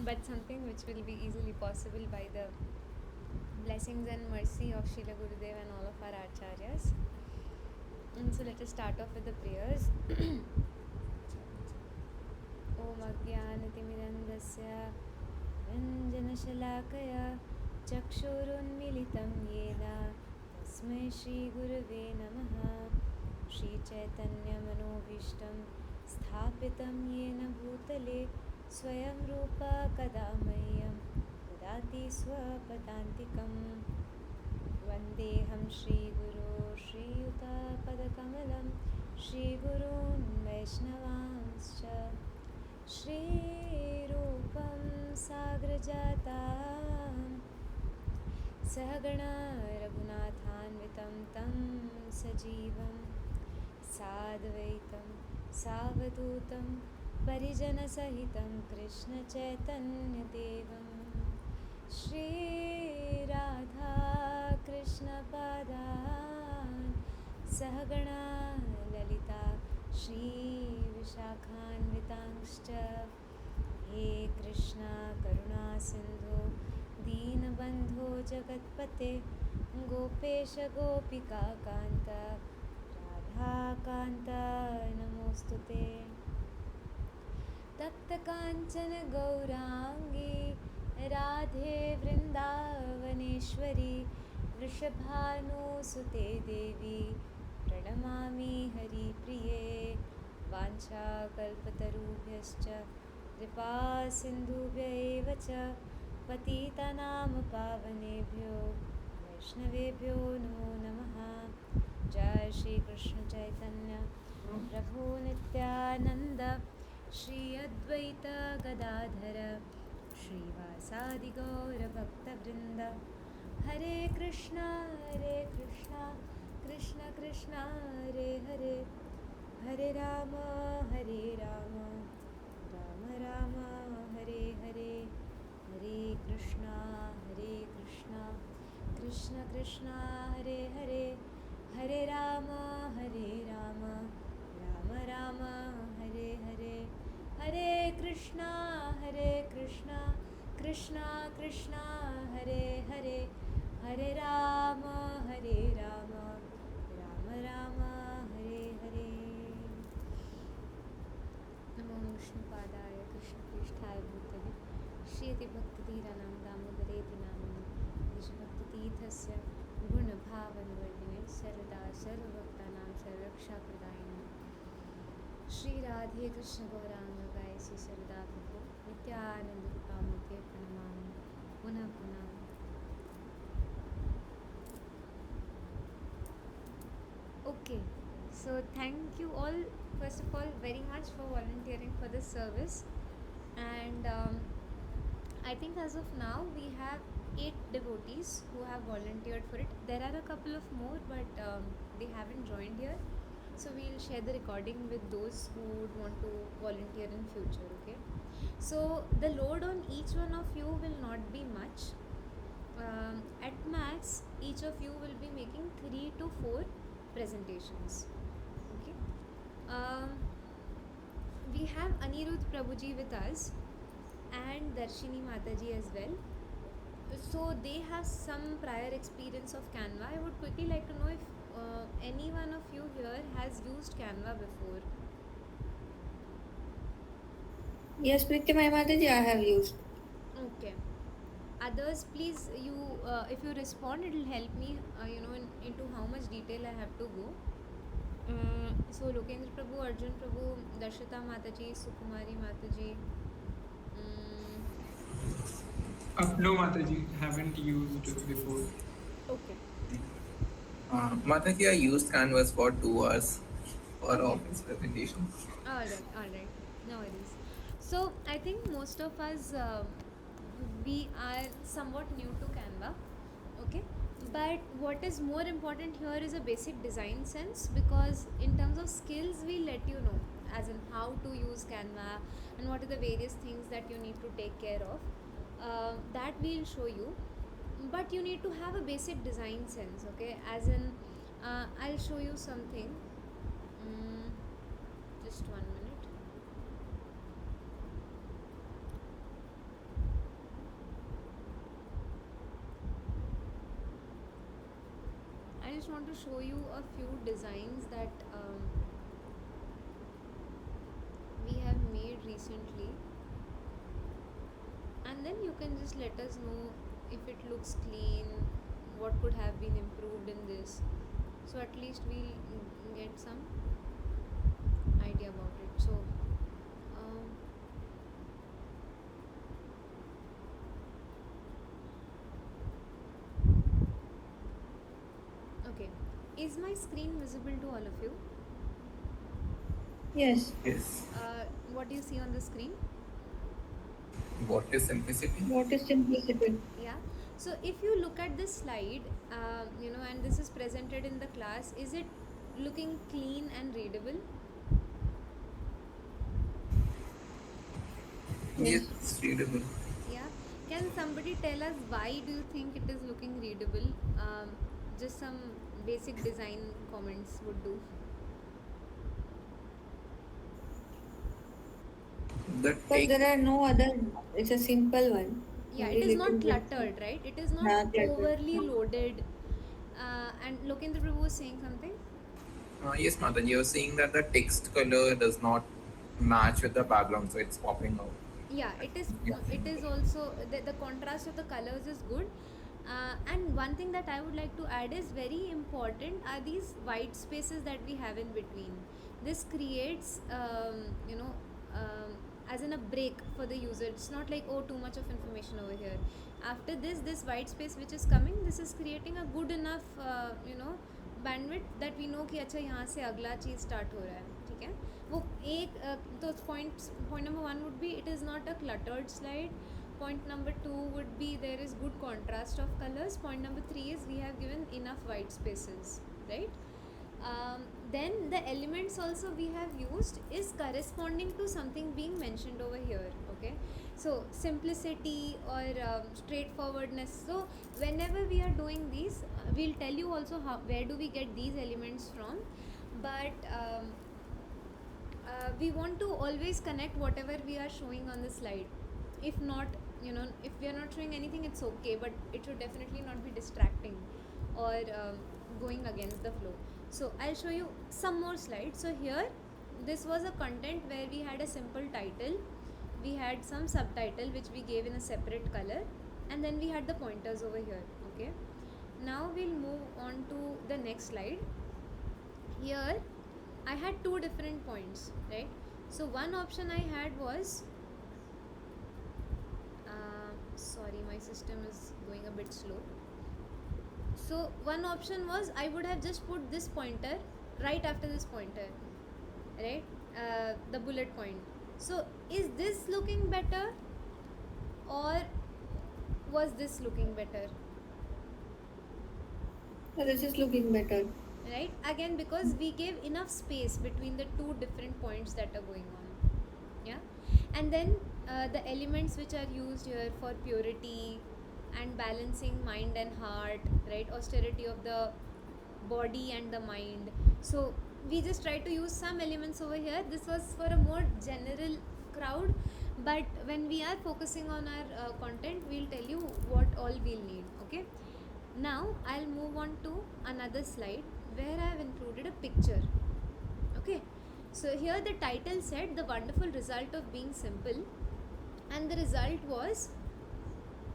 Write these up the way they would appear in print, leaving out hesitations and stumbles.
but something which will be easily possible by the blessings and mercy of Srila Gurudev and all of our acharyas. And so let us start off with the prayers. Om Ajnanatimirandasya Ranjanashalakaya Chakshurunmilitam Yena Tasmai Shri Gurave Namaha. Shri Chaitanya Manobhishtam Sthapitam Yena Bhutale Swayam Rupa Kadamayyam Dadati Swapadantikam. Vandeham Shri Guru Shri Yuta Padakamalam Shri Gurun Vaishnavanscha Shri Rupam Sagrajatam Sahagana Raghunathanvitam Tam Sajivam Sadvaitam Savadutam Parijana Sahitam Krishna Chaitanya Devam Shri Radha Krishna Padan Sahagana Lalita Shri Vishakhanvitangscha He Krishna Karuna Sindhu Deenabandho Jagatpate Gopesha Gopika Kanta Radha Kanta Namostute Tapta Kanchana Gaurangi Radhe Vrindavaneshwari Vrishabhanusute Devi Pranamami Hari Priye Vancha Kalpatarubhyascha Kripa Sindhubhya eva cha Patitanam Pavanebhyo Vaishnavebhyo Namo Namaha. Jai Shri Krishna Chaitanya Prabhu Nityananda Shri Advaita Gadadhara Shrivasadi Gaura Bhakta Vrinda. Hare Krishna Krishna Krishna Hare Hare, Hare Rama Rama Rama Hare Hare, Hare Krishna Krishna Krishna Hare Hare, Hare Rama Rama Rama Hare Hare, Hare Krishna Krishna Krishna Hare Hare, Hare Rama Rama Rama Hare Hare. Namo Vishnupadaya Krishna Prishthaya Bhutale Shri Bhaktidhiranam Damodare Dinamani Vishbhaktitirthasya Guna Bhavanvardhine Sarada Sarvabhaktanam Sarvaksha Pradayane Shri Radhe Krishna Gauranga Gaisi Sarada Prabhu Nityananda Rupamute Pranamami Puna Puna. Okay, so thank you all, first of all, very much for volunteering for this service. And I think as of now we have 8 devotees who have volunteered for it. There are a couple of more, but they haven't joined here. So we'll share the recording with those who would want to volunteer in future, okay? So the load on each one of you will not be much. At max, each of you will be making 3 to 4 presentations, okay? We have Anirudh Prabhuji with us and Darshini Mataji as well. So they have some prior experience of Canva. I would quickly like to know if any one of you here has used Canva before. Yes, Priti, my Mataji, I have used. Okay. Others, please, you if you respond, it will help me, into how much detail I have to go. So Lokendra Prabhu, Arjun Prabhu, Darshita Mataji, Sukumari Mataji. No, Mataji, haven't used before. Okay. Mataji, I used Canvas for 2 hours for office presentation. All right. No worries. So I think most of us we are somewhat new to Canva, okay? But what is more important here is a basic design sense, because in terms of skills we let you know as in how to use Canva and what are the various things that you need to take care of. That we'll show you, but you need to have a basic design sense, okay? As in I'll show you something. Just 1 minute. just want to show you a few designs that we have made recently, and then you can just let us know if it looks clean, what could have been improved in this, so at least we'll get some idea about it. So um, okay, is my screen visible to all of you? Yes. Yes. What do you see on the screen? What is simplicity? What is simplicity? Yeah, so if you look at this slide, and this is presented in the class, is it looking clean and readable? Yes, it's readable. Yeah, can somebody tell us why do you think it is looking readable? Just some basic design comments would do. The Because text, there are no other. It's a simple one. Yeah, Only it is not little bit. cluttered, right? It is not Not cluttered. overly loaded. And Lokendra Prabhu was saying something. yes, Mataji, you're saying that the text color does not match with the background, so it's popping out. Yeah, it is. Yeah. It is also the contrast of the colors is good. And one thing that I would like to add is very important are these white spaces that we have in between. This creates, as in a break for the user. It's not like, oh, too much of information over here. After this white space which is coming, this is creating a good enough, bandwidth that we know कि अच्छा यहाँ से अगला चीज़ start हो रहा है, ठीक है? वो एक तो point number 1 would be it is not a cluttered slide. Point number 2 would be there is good contrast of colors. Point number 3 is we have given enough white spaces, right? Then the elements also we have used is corresponding to something being mentioned over here, okay? So simplicity or straightforwardness. So whenever we are doing these, we'll tell you also where do we get these elements from, but we want to always connect whatever we are showing on the slide. If not, if we are not showing anything, it's okay, but it should definitely not be distracting or going against the flow. So I'll show you some more slides. So here, this was a content where we had a simple title, we had some subtitle which we gave in a separate color, and then we had the pointers over here, okay? Now we'll move on to the next slide. Here I had two different points, right? So one option I had was sorry, my system is going a bit slow. So one option was I would have just put this pointer right after this pointer, right? The bullet point. So is this looking better or was this looking better? So this is looking better. Right, again because we gave enough space between the two different points that are going on, yeah? And then the elements which are used here for purity and balancing mind and heart, right? Austerity of the body and the mind. So we just try to use some elements over here. This was for a more general crowd, but when we are focusing on our content, we'll tell you what all we'll need, okay? Now I'll move on to another slide where I have included a picture, okay? So here the title said the wonderful result of being simple, and the result was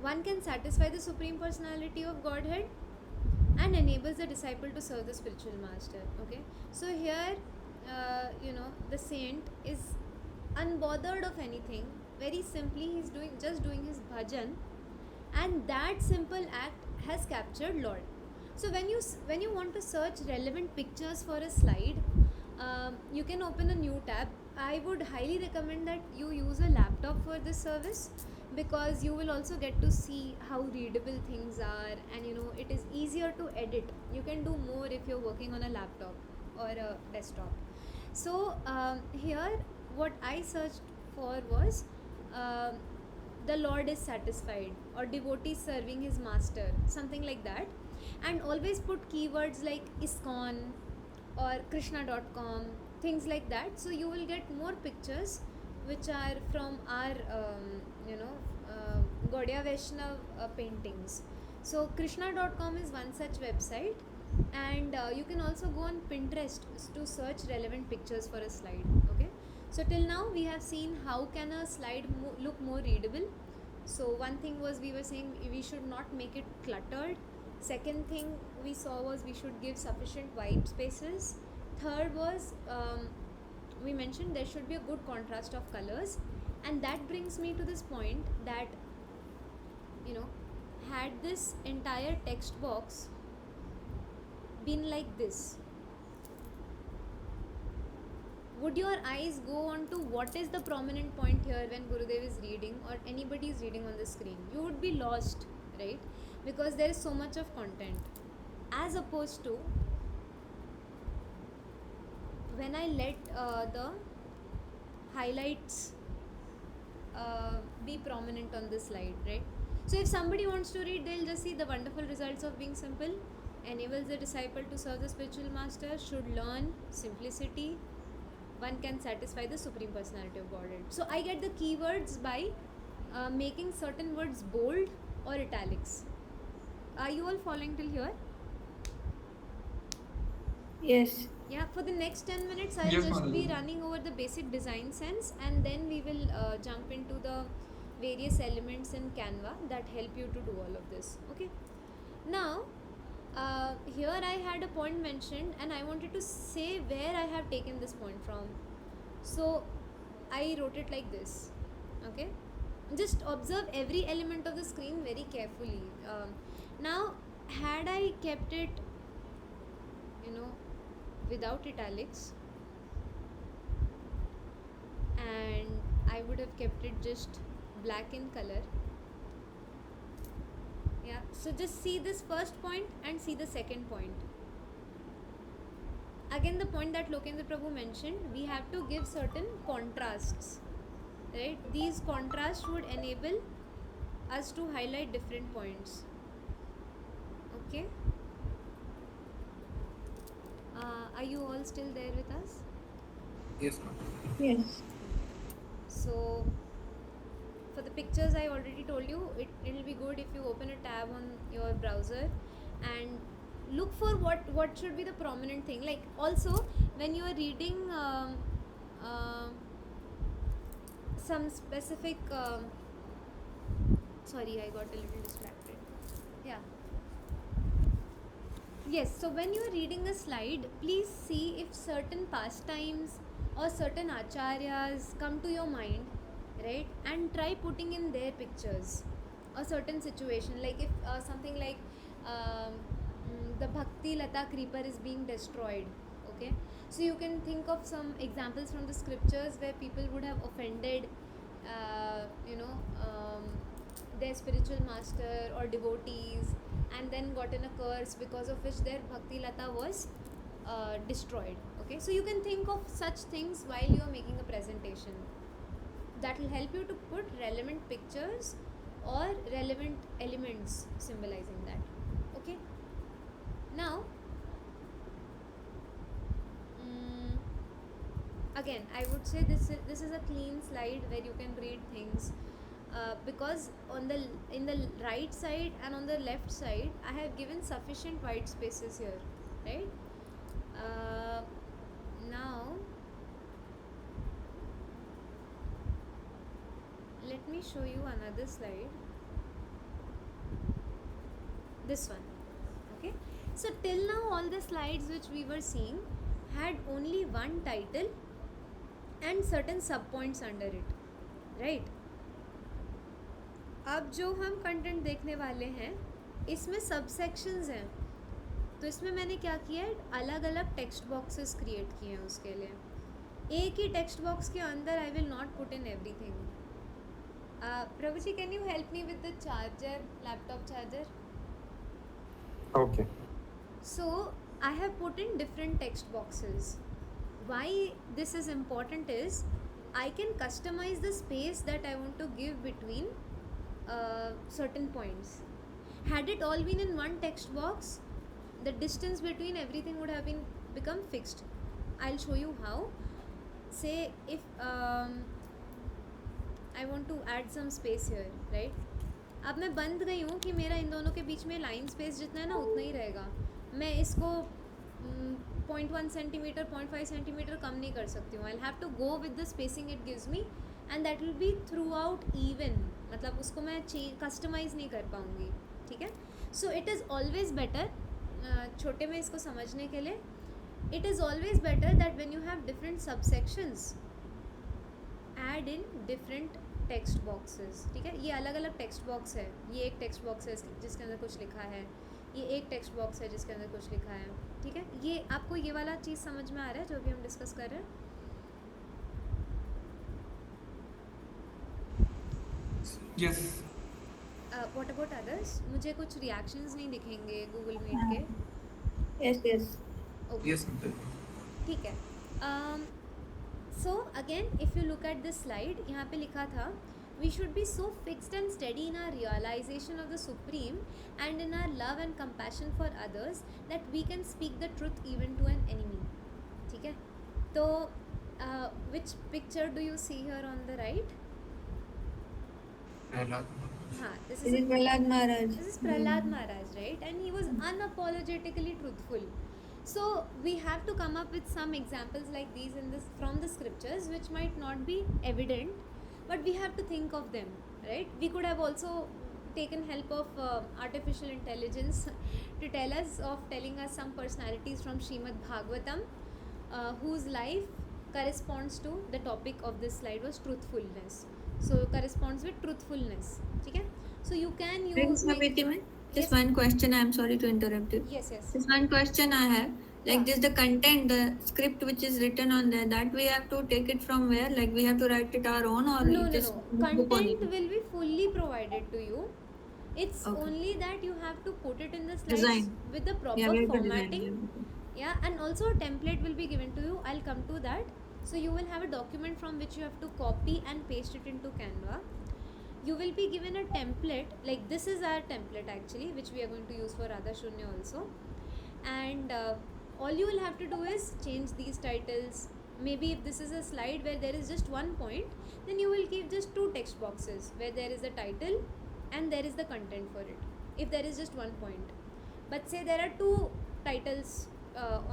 one can satisfy the Supreme Personality of Godhead and enables the disciple to serve the spiritual master, okay? So here the saint is unbothered of anything, very simply he's just doing his bhajan, and that simple act has captured Lord. So when you want to search relevant pictures for a slide, you can open a new tab. I would highly recommend that you use a laptop for this service, because you will also get to see how readable things are, and it is easier to edit. You can do more if you're working on a laptop or a desktop. So here what I searched for was the Lord is satisfied, or devotee serving his master, something like that. And always put keywords like ISKCON or Krishna.com, things like that. So you will get more pictures which are from our Gaudiya Vaishnav paintings. So Krishna.com is one such website, And you can also go on Pinterest to search relevant pictures for a slide. Okay, so till now we have seen how can a slide look more readable. So one thing was we were saying we should not make it cluttered. Second thing we saw was we should give sufficient white spaces. Third was we mentioned there should be a good contrast of colors. And that brings me to this point that, you know, had this entire text box been like this, would your eyes go on to what is the prominent point here when Gurudev is reading or anybody is reading on the screen? You would be lost, right? Because there is so much of content. As opposed to when I let the highlights be prominent on the slide, right? So if somebody wants to read, they'll just see the wonderful results of being simple, enables the disciple to serve the spiritual master, should learn simplicity, one can satisfy the Supreme Personality of Godhead. So I get the keywords by making certain words bold or italics. Are you all following till here? Yes. Yeah, for the next 10 minutes, I'll Yes, just be Madhavi. running over the basic design sense, and then we will jump into the various elements in Canva that help you to do all of this. Okay. Now, here I had a point mentioned, and I wanted to say where I have taken this point from. So, I wrote it like this. Okay. Just observe every element of the screen very carefully. Now, had I kept it, without italics, and I would have kept it just black in color. Yeah, so just see this first point and see the second point. Again, the point that Lokendra Prabhu mentioned, we have to give certain contrasts, right? These contrasts would enable us to highlight different points. Okay. Are you all still there with us? Yes, Mataji. Yes. So for the pictures, I already told you it'll be good if you open a tab on your browser and look for what should be the prominent thing. Like also when you are reading some specific sorry, I got a little distracted. Yeah. Yes, so when you are reading a slide, please see if certain pastimes or certain acharyas come to your mind, right? And try putting in their pictures a certain situation. Like if something like the Bhakti Lata creeper is being destroyed, okay? So you can think of some examples from the scriptures where people would have offended, their spiritual master or devotees, and then gotten a curse because of which their Bhakti Lata was destroyed. Okay, so you can think of such things while you are making a presentation. That will help you to put relevant pictures or relevant elements symbolizing that. Okay, now again I would say this is a clean slide where you can read things. Because in the right side and on the left side I have given sufficient white spaces here, right? Now let me show you another slide, this one. Okay, so till now all the slides which we were seeing had only one title and certain sub points under it, right? अब जो हम content देखने वाले हैं इसमें सब sections हैं, तो इसमें मैंने क्या किया है, अलग अलग टेक्स्ट बॉक्सेस क्रिएट किए हैं उसके लिए। एक ही टेक्स्ट बॉक्स के अंदर I will not put in everything. Prabhu ji, can you help me with the charger, laptop charger? Okay. So I have put in different text boxes. Why this is important is I can customize the space that I want to give between certain points. Had it all been in one text box, the distance between everything would have become fixed. I'll show you how. Say if I want to add some space here, right? अब मैं बंद गई हूँ कि मेरा इन दोनों के बीच में लाइन स्पेस जितना है ना उतना ही रहेगा, मैं इसको 0.1 सेंटीमीटर 0.5 सेंटीमीटर कम नहीं कर सकती हूँ. I have to go with the spacing it gives me and that will be throughout even. मतलब उसको मैं कस्टमाइज़ नहीं कर पाऊँगी. ठीक है. So it is always better, छोटे में इसको समझने के लिए, it is always better that when you have different subsections, add in different text boxes. ठीक है. ये अलग अलग टेक्स्ट बॉक्स है. ये एक टेक्स्ट बॉक्स है जिसके अंदर कुछ लिखा है. ये एक टेक्स्ट बॉक्स है जिसके अंदर कुछ लिखा है. ठीक है. ये आपको ये वाला चीज़ समझ में आ रहा है जो भी हम डिस्कस कर रहे हैं? Yes. What about others? मुझे कुछ रिएक्शंस नहीं दिखेंगे गूगल मीट के. Yes, yes. Okay. Yes, Mataji. ठीक है. So again if you look at this slide, यहाँ पे लिखा था we should be so fixed and steady in our realization of the supreme and in our love and compassion for others that we can speak the truth even to an enemy. ठीक है. तो which picture do you see here on the right? Prahlad. हाँ, this This is Prahlad Maharaj. This is Prahlad Maharaj, right? And he was unapologetically truthful. So we have to come up with some examples like these in this from the scriptures, which might not be evident, but we have to think of them, right? We could have also taken help of artificial intelligence to telling us some personalities from Srimad Bhagavatam, whose life corresponds to the topic of this slide was truthfulness. So corresponds with truthfulness. ठीक है. So you can use Just Yes. one question. I'm sorry to interrupt you. Yes, yes. Just one question I have. Like Yeah. this, the content, the script which is written on there, that we have to take it from where? Like we have to write it our own, or No. it is book on Content it? will be fully provided to you. It's Okay. only that you have to put it in the slides Design. with the proper Yeah, we have to design. formatting. Yeah, and also a template will be given to you. I'll come to that. So you will have a document from which you have to copy and paste it into Canva. You will be given a template, like this is our template actually, which we are going to use for Radha Shunya also. And all you will have to do is change these titles. Maybe if this is a slide where there is just one point, then you will give just two text boxes where there is the title and there is the content for it, if there is just one point. But say there are two titles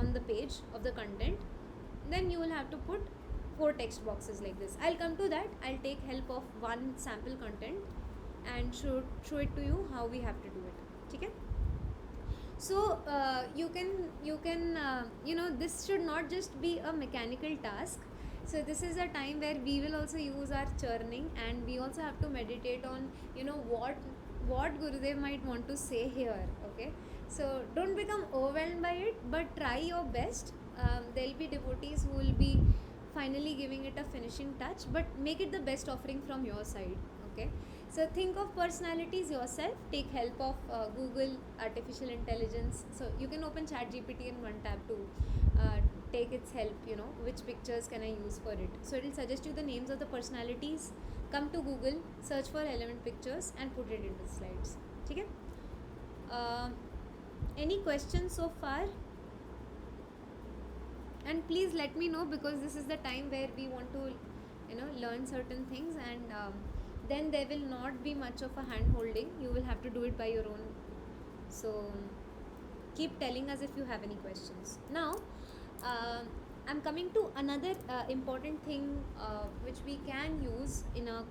on the page of the content, then you will have to put 4 text boxes like this. I'll come to that. I'll take help of one sample content and show it to you how we have to do it. ठीक है. So you can this should not just be a mechanical task. So this is a time where we will also use our churning, and we also have to meditate on what Gurudev might want to say here. Okay. So don't become overwhelmed by it, but try your best. There'll be devotees who will be finally giving it a finishing touch, but make it the best offering from your side. Okay. So think of personalities yourself. Take help of Google, artificial intelligence. So you can open ChatGPT in one tab to take its help. Which pictures can I use for it? So it will suggest you the names of the personalities. Come to Google, search for relevant pictures and put it into slides. ठीक है. Any questions so far? And please let me know, because this is the time where we want to learn certain things, and then there will not be much of a hand holding. You will have to do it by your own. So keep telling us if you have any questions. Now I'm coming to another important thing which we can use in a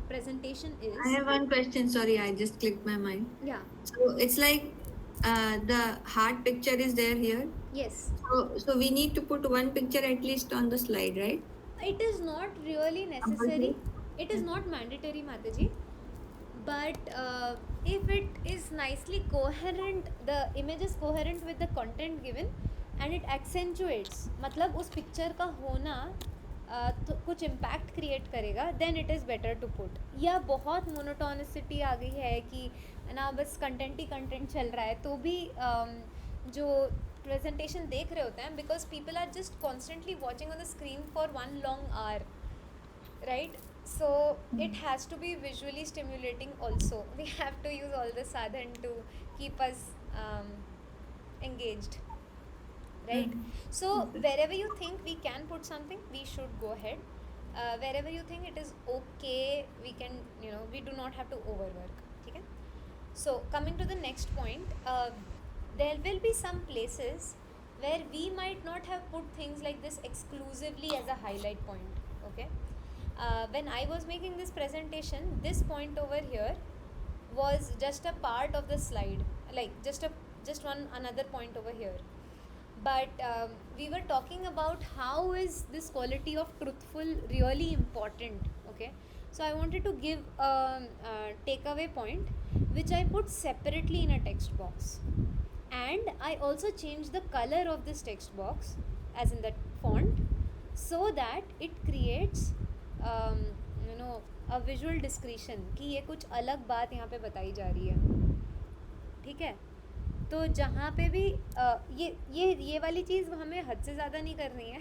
presentation is I have one question. Sorry, I just clicked my mind. yeah. So it's like the heart picture is there here. Yes. So we need to put one picture at least on the slide, right? It is not really necessary. It is not mandatory, Mataji. But if it is nicely coherent, the image is coherent with the content given, and it accentuates, मतलब उस picture का होना तो कुछ impact create करेगा, then it is better to put. या बहुत monotonicity आ गई है कि ना बस content ही content चल रहा है, तो भी जो presentation देख रहे होते हैं, because people are just constantly watching on the screen for one long hour, right? So it has to be visually stimulating also. We have to use all the sadhan to keep us engaged, right? So wherever you think we can put something, we should go ahead. Wherever you think it is okay, we can, we do not have to overwork. Okay? So coming to the next point, there will be some places where we might not have put things like this exclusively as a highlight point. Okay, when I was making this presentation, this point over here was just a part of the slide, like just one another point over here. But we were talking about how is this quality of truthful really important. Okay, so I wanted to give a takeaway point which I put separately in a text box, and I also changed the color of this text box, as in the font, so that it creates um, you know a visual discretion कि ये कुछ अलग बात यहाँ पे बताई जा रही है. ठीक है, तो जहाँ पे भी ये वाली चीज़ हमें हद से ज़्यादा नहीं करनी है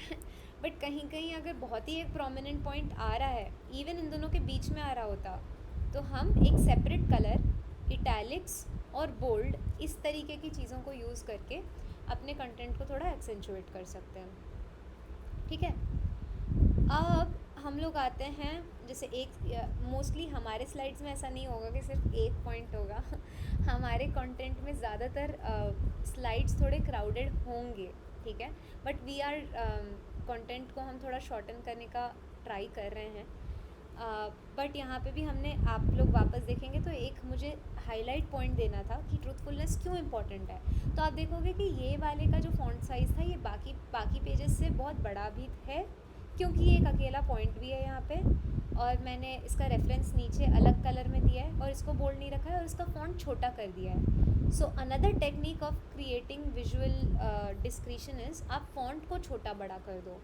बट कहीं कहीं अगर बहुत ही एक प्रोमिनेंट पॉइंट आ रहा है, इवन इन दोनों के बीच में आ रहा होता, तो हम एक सेपरेट कलर, इटैलिक्स और बोल्ड, इस तरीके की चीज़ों को यूज़ करके अपने कंटेंट को थोड़ा एक्सेंचुएट कर सकते हैं. ठीक है, अब हम लोग आते हैं, जैसे एक मोस्टली हमारे स्लाइड्स में ऐसा नहीं होगा कि सिर्फ एक पॉइंट होगा हमारे कंटेंट में ज़्यादातर स्लाइड्स थोड़े क्राउडेड होंगे. ठीक है, बट वी आर कंटेंट को हम थोड़ा शॉर्टन करने का ट्राई कर रहे हैं. बट यहाँ पे भी हमने, आप लोग वापस देखेंगे तो एक मुझे हाईलाइट पॉइंट देना था कि ट्रूथफुलनेस क्यों इम्पॉर्टेंट है. तो आप देखोगे कि ये वाले का जो फॉन्ट साइज़ था ये बाकी पेजेस से बहुत बड़ा भी है, क्योंकि ये एक अकेला पॉइंट भी है यहाँ पे, और मैंने इसका रेफरेंस नीचे अलग कलर में दिया है और इसको बोल्ड नहीं रखा है और इसका फॉन्ट छोटा कर दिया है. So another technique of creating visual discretion is आप फॉन्ट को छोटा बड़ा कर दो.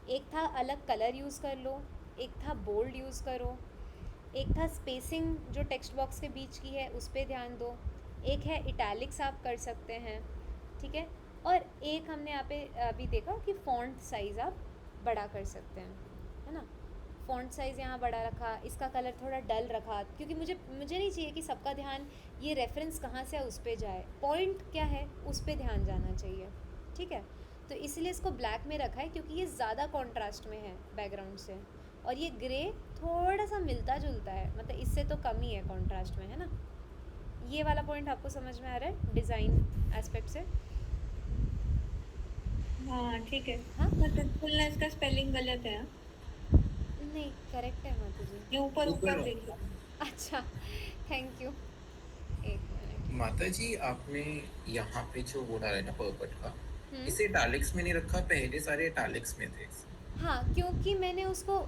एक था अलग कलर यूज़ कर लो, एक था बोल्ड यूज़ करो, एक था स्पेसिंग जो टेक्स्ट बॉक्स के बीच की है उस पर ध्यान दो, एक है इटैलिक्स आप कर सकते हैं. ठीक है, और एक हमने यहाँ पे अभी देखा कि फ़ॉन्ट साइज़ आप बड़ा कर सकते हैं, है ना. फ़ॉन्ट साइज़ यहाँ बड़ा रखा, इसका कलर थोड़ा डल रखा, क्योंकि मुझे नहीं चाहिए कि सबका ध्यान ये रेफरेंस कहाँ से है उस पर जाए, पॉइंट क्या है उस पर ध्यान जाना चाहिए. ठीक है, तो इसलिए इसको ब्लैक में रखा है क्योंकि ये ज़्यादा कॉन्ट्रास्ट में है बैकग्राउंड से, और ये ग्रे थोड़ा सा मिलता जुलता है, मतलब इससे तो कम ही है कॉन्ट्रास्ट में, है ना. ये वाला पॉइंट आपको समझ में आ रहा है डिज़ाइन एस्पेक्ट से? हाँ ठीक है. हाँ, ट्रूथफुलनेस का स्पेलिंग गलत है. नहीं करेक्ट है माता जी. ये ऊपर ऊपर देखो. अच्छा, थैंक यू. एक मिनट. माता जी, आपने यहाँ पे जो वो डाला है ना पर्पट का, हम्म. इसे इटैलिक्स में नहीं रखा, पहले सारे इटैलिक्स में थे. हाँ, क्योंकि मैंने उसको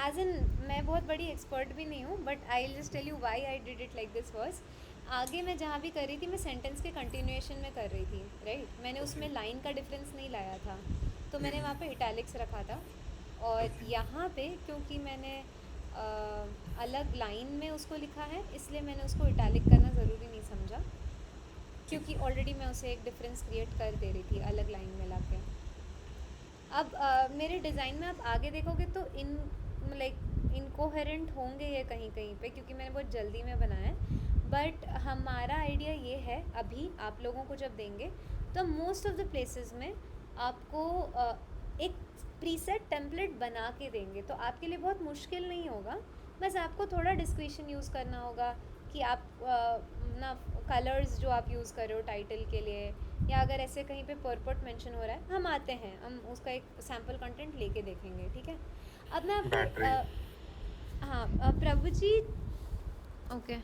एज इन, मैं बहुत बड़ी एक्सपर्ट भी नहीं हूँ, but I will just tell you why I did it like this was, आगे मैं जहाँ भी कर रही थी मैं सेंटेंस के कंटिन्यूएशन में कर रही थी, राइट. मैंने उसमें लाइन का डिफरेंस नहीं लाया था, तो मैंने वहाँ पे इटैलिक्स रखा था. और यहाँ पे क्योंकि मैंने अलग लाइन में उसको लिखा है, इसलिए मैंने उसको इटैलिक करना ज़रूरी नहीं समझा, क्योंकि ऑलरेडी मैं उसे एक डिफरेंस क्रिएट कर दे रही थी अलग लाइन में लाके. अब मेरे डिज़ाइन में आप आगे देखोगे तो इनकोहेरेंट होंगे ये कहीं कहीं पे, क्योंकि मैंने बहुत जल्दी में बनाया है. बट हमारा आइडिया ये है, अभी आप लोगों को जब देंगे तो मोस्ट ऑफ द प्लेसेस में आपको एक प्रीसेट टेम्पलेट बना के देंगे, तो आपके लिए बहुत मुश्किल नहीं होगा. बस आपको थोड़ा डिस्क्रिप्शन यूज़ करना होगा कि आप ना कलर्स जो आप यूज़ कर रहे हो टाइटल के लिए, या अगर ऐसे कहीं पे पर्पट मेंशन हो रहा है, हम आते हैं, हम उसका एक सैम्पल कंटेंट लेके देखेंगे. ठीक है, अब मैं आपको हाँ प्रभु जी, ओके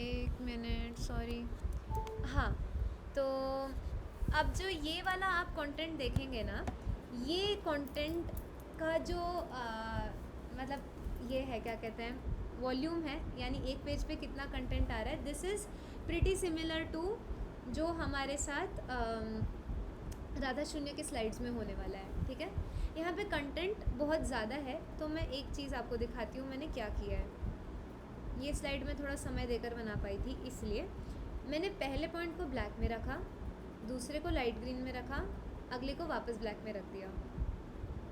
एक मिनट, सॉरी. हाँ, तो अब जो ये वाला आप कंटेंट देखेंगे ना, ये कंटेंट का जो मतलब ये है, क्या कहते हैं, वॉल्यूम है, यानी एक पेज पे कितना कंटेंट आ रहा है. This is pretty similar to जो हमारे साथ राधा शून्य के स्लाइड्स में होने वाला है. ठीक है, यहाँ पे कंटेंट बहुत ज़्यादा है, तो मैं एक चीज़ आपको दिखाती हूँ मैंने क्या किया है. ये स्लाइड में थोड़ा समय देकर बना पाई थी, इसलिए मैंने पहले पॉइंट को ब्लैक में रखा, दूसरे को लाइट ग्रीन में रखा, अगले को वापस ब्लैक में रख दिया.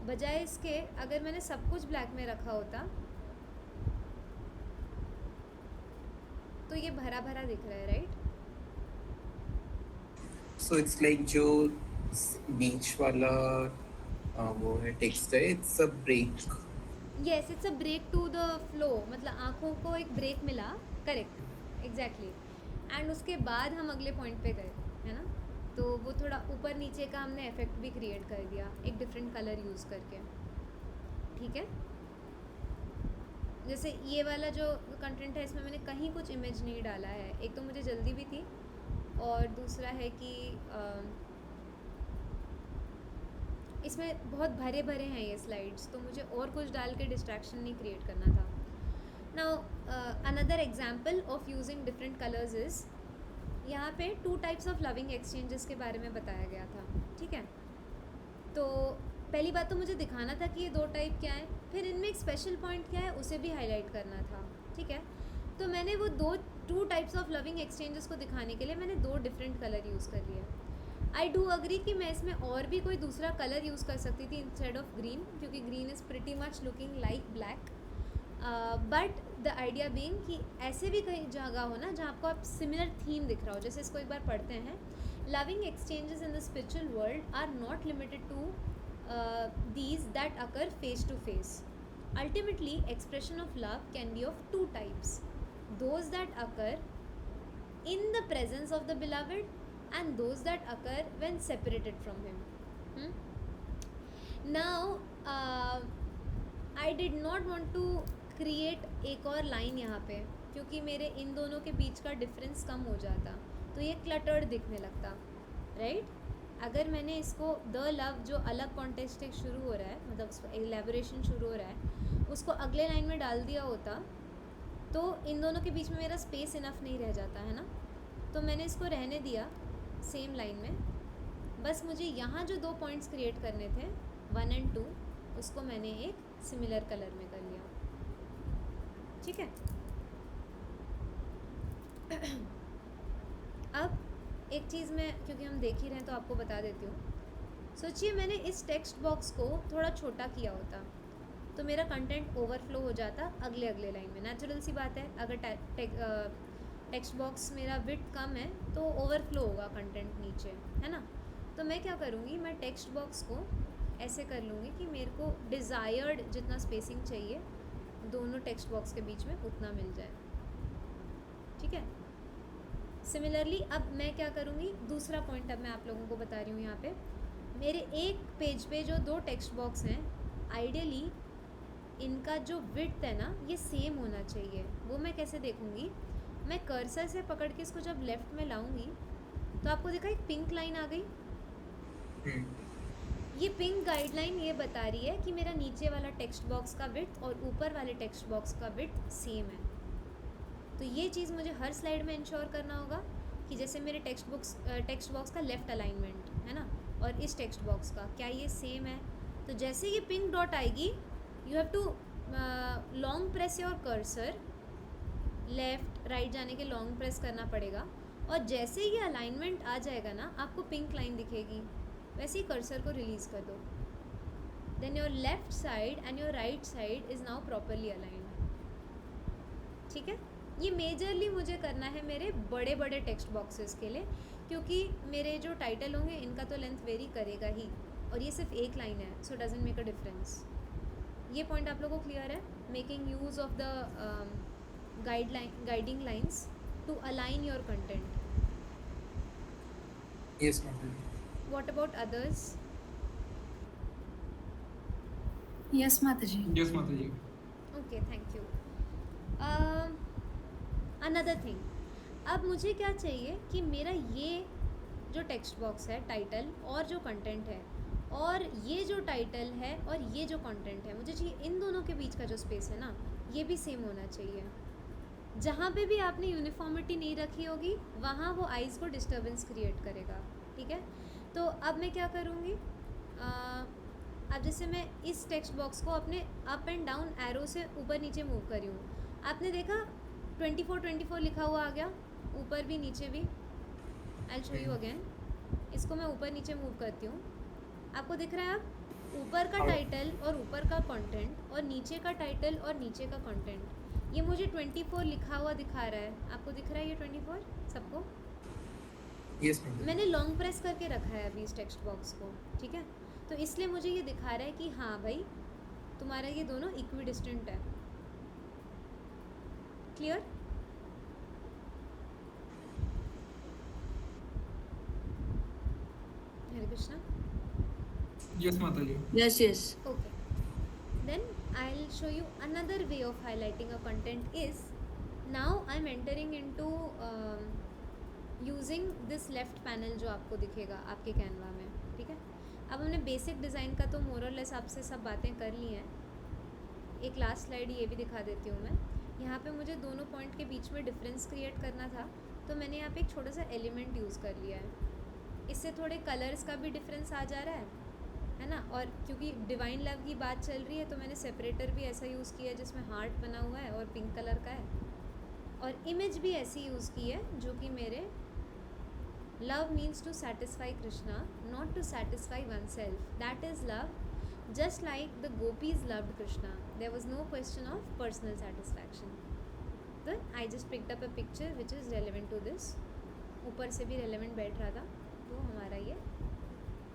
बजाय इसके अगर मैंने सब कुछ ब्लैक में रखा होता तो ये भरा भरा दिख रहा है, राइट. सो इट्स लाइक जो बीच वाला वो है टेक्स्ट है, it's a break. Yes, it's a break to the flow, मतलब आँखों को एक ब्रेक मिला. Correct, exactly. एंड उसके बाद हम अगले पॉइंट पे गए, है ना। तो वो थोड़ा ऊपर नीचे का हमने इफेक्ट भी क्रिएट कर दिया एक डिफरेंट कलर यूज़ करके, ठीक है। जैसे ये वाला जो कंटेंट है इसमें मैंने कहीं कुछ इमेज नहीं डाला है, एक तो मुझे जल्दी भी थी और दूसरा है कि इसमें बहुत भरे भरे हैं ये स्लाइड्स, तो मुझे और कुछ डाल के डिस्ट्रैक्शन नहीं क्रिएट करना था। Now another example of using different colours is, यहाँ पे 2 टाइप्स ऑफ लविंग एक्सचेंजेस के बारे में बताया गया था, ठीक है। तो पहली बात तो मुझे दिखाना था कि ये 2 टाइप क्या है, फिर इनमें एक स्पेशल पॉइंट क्या है उसे भी हाईलाइट करना था, ठीक है। तो मैंने वो 2 टाइप्स ऑफ लविंग एक्सचेंजेस को दिखाने के लिए मैंने 2 डिफरेंट कलर यूज़ कर लिए। आई डू अग्री कि मैं इसमें और भी कोई दूसरा कलर यूज़ कर सकती थी इंस्टेड ऑफ ग्रीन, क्योंकि green is pretty much looking like black, but the idea being कि ऐसे भी कई जगह हो ना जहाँ आपको आप सिमिलर थीम दिख रहा हो। जैसे इसको एक बार पढ़ते हैं, loving exchanges in the spiritual world are not limited to these that occur face to face. Ultimately, expression of love can be of 2 types: those that occur in the presence of the beloved and those that occur when separated from him. Now, I did not want to create एक और line यहाँ पे, क्योंकि मेरे इन दोनों के बीच का difference कम हो जाता तो ये क्लटर्ड दिखने लगता, राइट। अगर मैंने इसको द लव जो अलग कॉन्टेक्स्ट शुरू हो रहा है, मतलब उसका एलेबोरेशन शुरू हो रहा है, उसको अगले लाइन में डाल दिया होता तो इन दोनों के बीच में मेरा स्पेस इनफ नहीं रह जाता, है ना। तो मैंने इसको रहने दिया सेम लाइन में, बस मुझे यहाँ जो 2 पॉइंट्स क्रिएट करने थे 1 और 2, उसको मैंने एक सिमिलर कलर में कर लिया, ठीक है। अब एक चीज़ मैं, क्योंकि हम देख ही रहे हैं तो आपको बता देती हूँ। सोचिए मैंने इस टेक्स्ट बॉक्स को थोड़ा छोटा किया होता तो मेरा कंटेंट ओवरफ्लो हो जाता अगले लाइन में। नेचुरल सी बात है, अगर टेक्स्ट बॉक्स मेरा विड्थ कम है तो ओवरफ्लो होगा कंटेंट नीचे, है ना। तो मैं क्या करूँगी, मैं टेक्स्ट बॉक्स को ऐसे कर लूँगी कि मेरे को डिज़ायर्ड जितना स्पेसिंग चाहिए दोनों टेक्स्ट बॉक्स के बीच में उतना मिल जाए, ठीक है। सिमिलरली अब मैं क्या करूँगी, दूसरा पॉइंट अब मैं आप लोगों को बता रही हूँ। यहाँ पे मेरे एक पेज पे जो 2 टेक्स्ट बॉक्स हैं, आइडियली इनका जो विड्थ है ना ये सेम होना चाहिए। वो मैं कैसे देखूँगी, मैं कर्सर से पकड़ के इसको जब लेफ़्ट में लाऊँगी तो आपको देखा एक पिंक लाइन आ गई। ये पिंक गाइडलाइन ये बता रही है कि मेरा नीचे वाला टेक्स्ट बॉक्स का विड्थ और ऊपर वाले टेक्स्ट बॉक्स का विड्थ सेम है। तो ये चीज़ मुझे हर स्लाइड में इंश्योर करना होगा कि जैसे मेरे टेक्स्ट बॉक्स का लेफ़्ट अलाइनमेंट है ना और इस टेक्स्ट बॉक्स का क्या ये सेम है। तो जैसे ये पिंक डॉट आएगी you have to long press your cursor, left right जाने के लॉन्ग प्रेस करना पड़ेगा और जैसे ये अलाइनमेंट आ जाएगा ना आपको पिंक लाइन दिखेगी, वैसे ही कर्सर को रिलीज़ कर दो। Then your left side and your right side is now properly aligned, ठीक है। ये मेजरली मुझे करना है मेरे बड़े बड़े टेक्स्ट बॉक्सेस के लिए, क्योंकि मेरे जो टाइटल होंगे इनका तो लेंथ वेरी करेगा ही और ये सिर्फ एक लाइन है, so doesn't make a difference. ये पॉइंट आप लोगों को क्लियर है? Making use of the guiding lines to align your content. Yes, ma'am. What about others? Yes, Mataji. Yes, Mataji. Okay, thank you. Another thing, अब मुझे क्या चाहिए कि मेरा ये जो टेक्स्ट बॉक्स है टाइटल और जो कंटेंट है और ये जो टाइटल है और ये जो कंटेंट है, मुझे चाहिए इन दोनों के बीच का जो स्पेस है ना ये भी सेम होना चाहिए। जहाँ पे भी आपने यूनिफॉर्मिटी नहीं रखी होगी वहाँ वो आइज़ को डिस्टर्बेंस क्रिएट करेगा, ठीक है। तो अब मैं क्या करूँगी, अब जैसे मैं इस टेक्स्ट बॉक्स को अपने अप एंड डाउन एरो से ऊपर नीचे मूव कर रही हूँ। आपने देखा 24 लिखा हुआ आ गया ऊपर भी नीचे भी। आई शो यू अगेन, इसको मैं ऊपर नीचे मूव करती हूँ, आपको दिख रहा है अब ऊपर का टाइटल और ऊपर का कंटेंट और नीचे का टाइटल और नीचे का कंटेंट। ये मुझे 24 लिखा हुआ दिखा रहा है, आपको दिख रहा है ये 24 सबको? Yes, ma'am. मैंने लॉन्ग प्रेस करके रखा है अभी इस टेक्स्ट बॉक्स को, ठीक है। तो इसलिए मुझे ये दिखा रहा है कि हाँ भाई तुम्हारा ये दोनों इक्वी डिस्टेंट है। Clear? Krishna? Yes, Mataji. Yes, yes. Okay. Then I'll show you another way of highlighting a content is now I'm entering into using this left panel जो आपको दिखेगा आपके कैनवा में, ठीक है. अब हमने बेसिक डिज़ाइन का तो मोर और लेस आपसे सब बातें कर ली हैं. एक लास्ट स्लाइड ये भी दिखा देती हूँ मैं. यहाँ पे मुझे दोनों पॉइंट के बीच में डिफरेंस क्रिएट करना था, तो मैंने यहाँ पे एक छोटा सा एलिमेंट यूज़ कर लिया है. इससे थोड़े कलर्स का भी डिफरेंस आ जा रहा है ना. और क्योंकि डिवाइन लव की बात चल रही है तो मैंने सेपरेटर भी ऐसा यूज़ किया है जिसमें हार्ट बना हुआ है और पिंक कलर का है. और इमेज भी ऐसी यूज़ की है जो कि मेरे love means to satisfy Krishna, not to satisfy oneself. That is love. Just like the gopis loved Krishna, there was no question of personal satisfaction. Then I just picked up a picture which is relevant to this. ऊपर से भी relevant बैठ रहा था, तो हमारा ये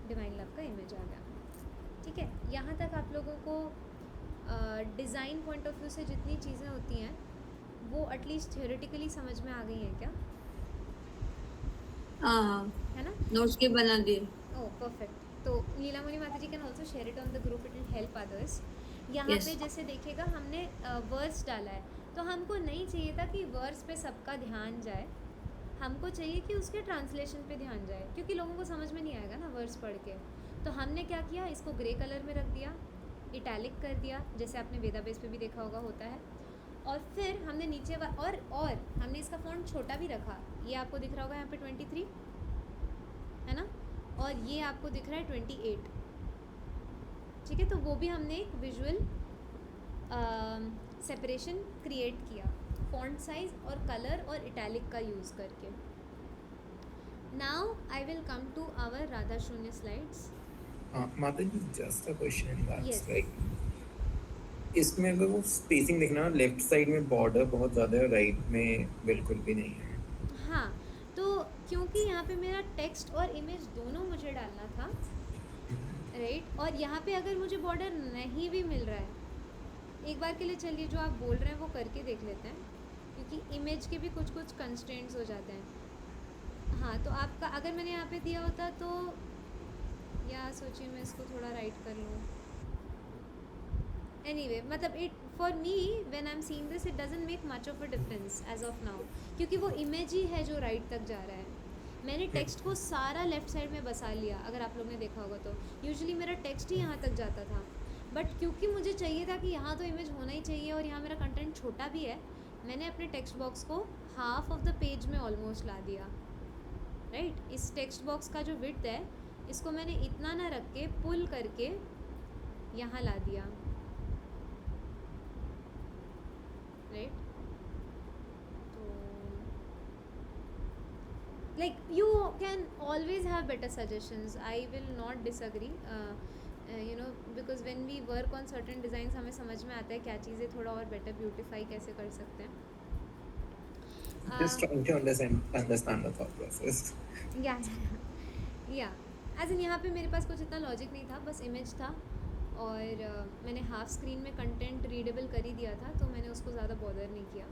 divine love का इमेज आ गया. ठीक है, यहाँ तक आप लोगों को डिज़ाइन पॉइंट ऑफ व्यू से जितनी चीज़ें होती हैं वो एटलीस्ट थियोरेटिकली समझ में आ गई हैं क्या? हाँ, है ना? नोट्स के बना दिए. Oh perfect. तो लीलामणि माता ji can also share it on the group, it will help others. यहाँ Yes. पे जैसे देखिएगा हमने वर्ड्स डाला है, तो हमको नहीं चाहिए था कि वर्ड्स पे सबका ध्यान जाए. हमको चाहिए कि उसके ट्रांसलेशन पे ध्यान जाए, क्योंकि लोगों को समझ में नहीं आएगा ना वर्ड्स पढ़ के. तो हमने क्या किया, इसको ग्रे कलर में रख दिया, इटैलिक कर दिया, जैसे आपने वेदा बेस पे भी देखा होगा होता है. और फिर हमने नीचे और हमने इसका फॉन्ट छोटा भी रखा. ये आपको दिख रहा होगा यहाँ पे 23 है ना, और ये आपको दिख रहा है 28. ठीक है, तो वो भी हमने एक विजुअल सेपरेशन क्रिएट किया फॉन्ट साइज और कलर और इटैलिक का यूज़ करके. Now I will come to our Radha शून्य slides. Mataji, just a question. That's Yes. like इसमें अगर वो स्पेसिंग देखना, लेफ्ट साइड में बॉर्डर बहुत ज़्यादा है, राइट में बिल्कुल भी नहीं है. हाँ, तो क्योंकि यहाँ पे मेरा टेक्स्ट और इमेज दोनों मुझे डालना था, राइट. और यहाँ पे अगर मुझे बॉर्डर नहीं भी मिल रहा है, एक बार के लिए चलिए जो आप बोल रहे हैं वो करके देख लेते हैं, क्योंकि इमेज के भी कुछ कंस्ट्रेंट्स हो जाते हैं. हाँ, तो आपका अगर मैंने यहाँ पे दिया होता तो या सोचिए मैं इसको थोड़ा राइट कर लूँ. एनीवे, मतलब it for me when I am seeing this it doesn't make much of a difference as of now, क्योंकि वो इमेज ही है जो राइट तक जा रहा है. मैंने टेक्स्ट को सारा लेफ़्ट साइड में बसा लिया. अगर आप लोग ने देखा होगा तो यूजुअली मेरा टेक्स्ट ही यहाँ तक जाता था, बट क्योंकि मुझे चाहिए था कि यहाँ तो इमेज होना ही चाहिए और यहाँ मेरा कंटेंट छोटा भी है, मैंने अपने टेक्स्ट बॉक्स को हाफ ऑफ द पेज में ऑलमोस्ट ला दिया, राइट. इस टेक्स्ट बॉक्स का जो विड्थ है इसको मैंने इतना ना रख के पुल करके यहाँ ला दिया, राइट. तो like you can always have better suggestions, I will not disagree, you know, because when we work on certain designs हमें समझ में आता है क्या चीज़ें थोड़ा और better beautify कैसे कर सकते हैं. Just trying to understand the thought process. या एज इन यहाँ पे मेरे पास कुछ इतना लॉजिक नहीं था, बस इमेज था और मैंने हाफ स्क्रीन में कंटेंट रीडेबल कर ही दिया था, तो मैंने उसको ज़्यादा बॉदर नहीं किया.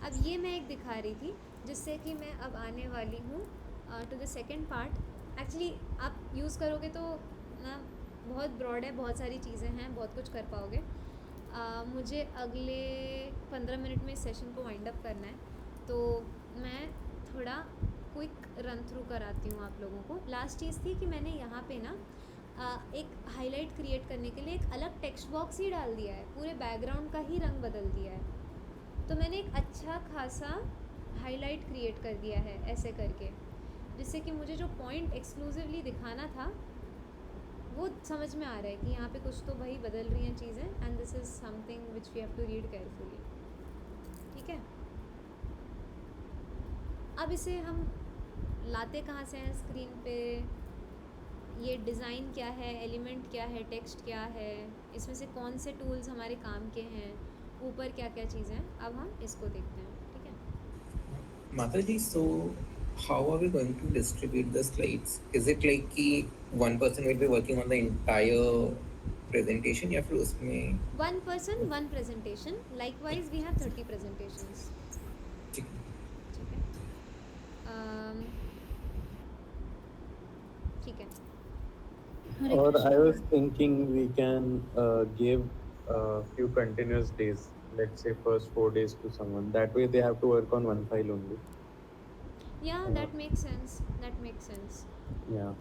अब ये मैं एक दिखा रही थी जिससे कि मैं अब आने वाली हूँ to the second part. Actually आप यूज़ करोगे तो ना बहुत ब्रॉड है, बहुत सारी चीज़ें हैं, बहुत कुछ कर पाओगे. मुझे अगले 15 मिनट में इस सेशन को वाइंड अप करना है, तो मैं थोड़ा क्विक रन थ्रू कराती हूँ आप लोगों को. लास्ट चीज़ थी कि मैंने यहाँ पे ना एक हाईलाइट क्रिएट करने के लिए एक अलग टेक्स्ट बॉक्स ही डाल दिया है, पूरे बैकग्राउंड का ही रंग बदल दिया है. तो मैंने एक अच्छा खासा हाईलाइट क्रिएट कर दिया है ऐसे करके, जिससे कि मुझे जो पॉइंट एक्सक्लूसिवली दिखाना था वो समझ में आ रहा है कि यहाँ पे कुछ तो भाई बदल रही हैं चीज़ें, and this is something which we have to read carefully. ठीक है, अब इसे हम लाते कहाँ से हैं स्क्रीन पे, ये डिज़ाइन क्या है, एलिमेंट क्या है, टेक्स्ट क्या है, इसमें से कौन से टूल्स हमारे काम के हैं, ऊपर क्या क्या चीज़ें हैं, अब हम इसको देखते हैं. ठीक है, Mataji, so how are we going to distribute the slides? Is it like कि one person will be working on the entire presentation या फिर उसमें 1 person 1 presentation, likewise we have 30 presentations. ठीक ठीक है, ठीक है. Hare Or I Krishna. was thinking we can give a few continuous days, let's say first 4 days to someone. That way they have to work on one file only. Yeah, Uh, that makes sense. That makes sense. yeah.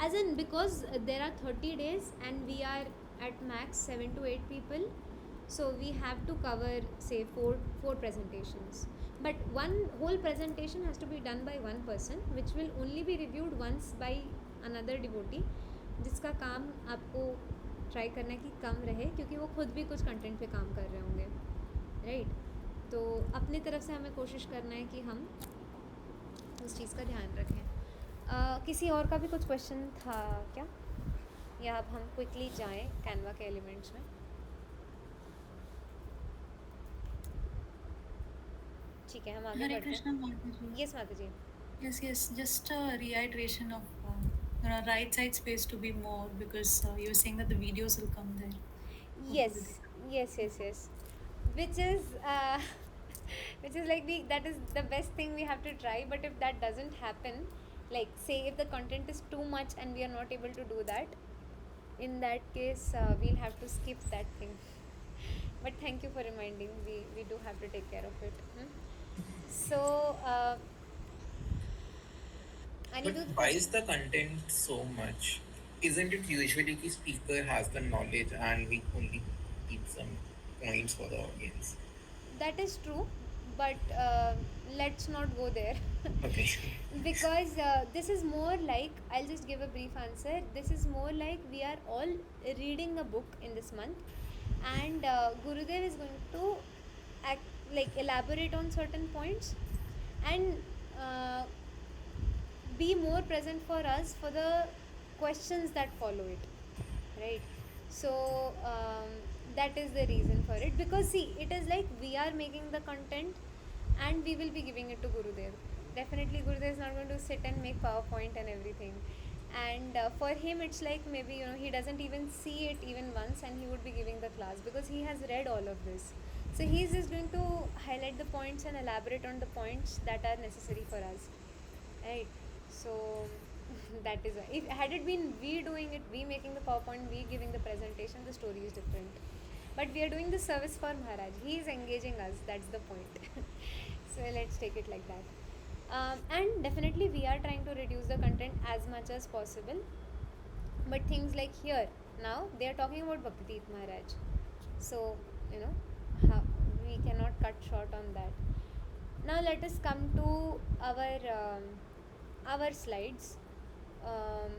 As in, because there are 30 days and we are at max 7 to 8 people, so we have to cover, say, four presentations. But one whole presentation has to be done by one person, which will only be reviewed once by another devotee, जिसका काम आपको try करना है कि कम रहे, क्योंकि वो खुद भी कुछ कंटेंट पे काम कर रहे होंगे, राइट? तो अपनी तरफ से हमें कोशिश करना है कि हम उस चीज़ का ध्यान रखें. किसी और का भी कुछ क्वेश्चन था क्या, या अब हम क्विकली जाएं कैनवा के एलिमेंट्स में? ठीक है, हम आगे Hare बढ़ते Krishna, हैं. Mataji. यस माता जी. Yes, just a reiteration of right side space to be more because you were saying that the videos will come there. Yes, yes. Which is which is like that is the best thing we have to try. But if that doesn't happen, like say if the content is too much and we are not able to do that, in that case we'll have to skip that thing. But thank you for reminding. We do have to take care of it. So But Anirudh, why is the content so much? Isn't it usually the speaker has the knowledge and we only keep some points for the audience? that is true, but let's not go there. Okay. Because this is more like, I'll just give a brief answer. This is more like we are all reading a book in this month, and Gurudev is going to act, like elaborate on certain points and be more present for us for the questions that follow it, right? So that is the reason for it, because see, it is like we are making the content and we will be giving it to Gurudev. Definitely Gurudev is not going to sit and make PowerPoint and everything, and for him it's like, maybe he doesn't even see it even once and he would be giving the class because he has read all of this. So he's just going to highlight the points and elaborate on the points that are necessary for us, right? So that is why, if had it been we doing it, we making the PowerPoint, we giving the presentation, the story is different. But we are doing the service for Maharaj, he is engaging us, that's the point. So let's take it like that. And definitely we are trying to reduce the content as much as possible, but things like here, now they are talking about Bhakti Maharaj, so how we cannot cut short on that. Now let us come to our slides, um,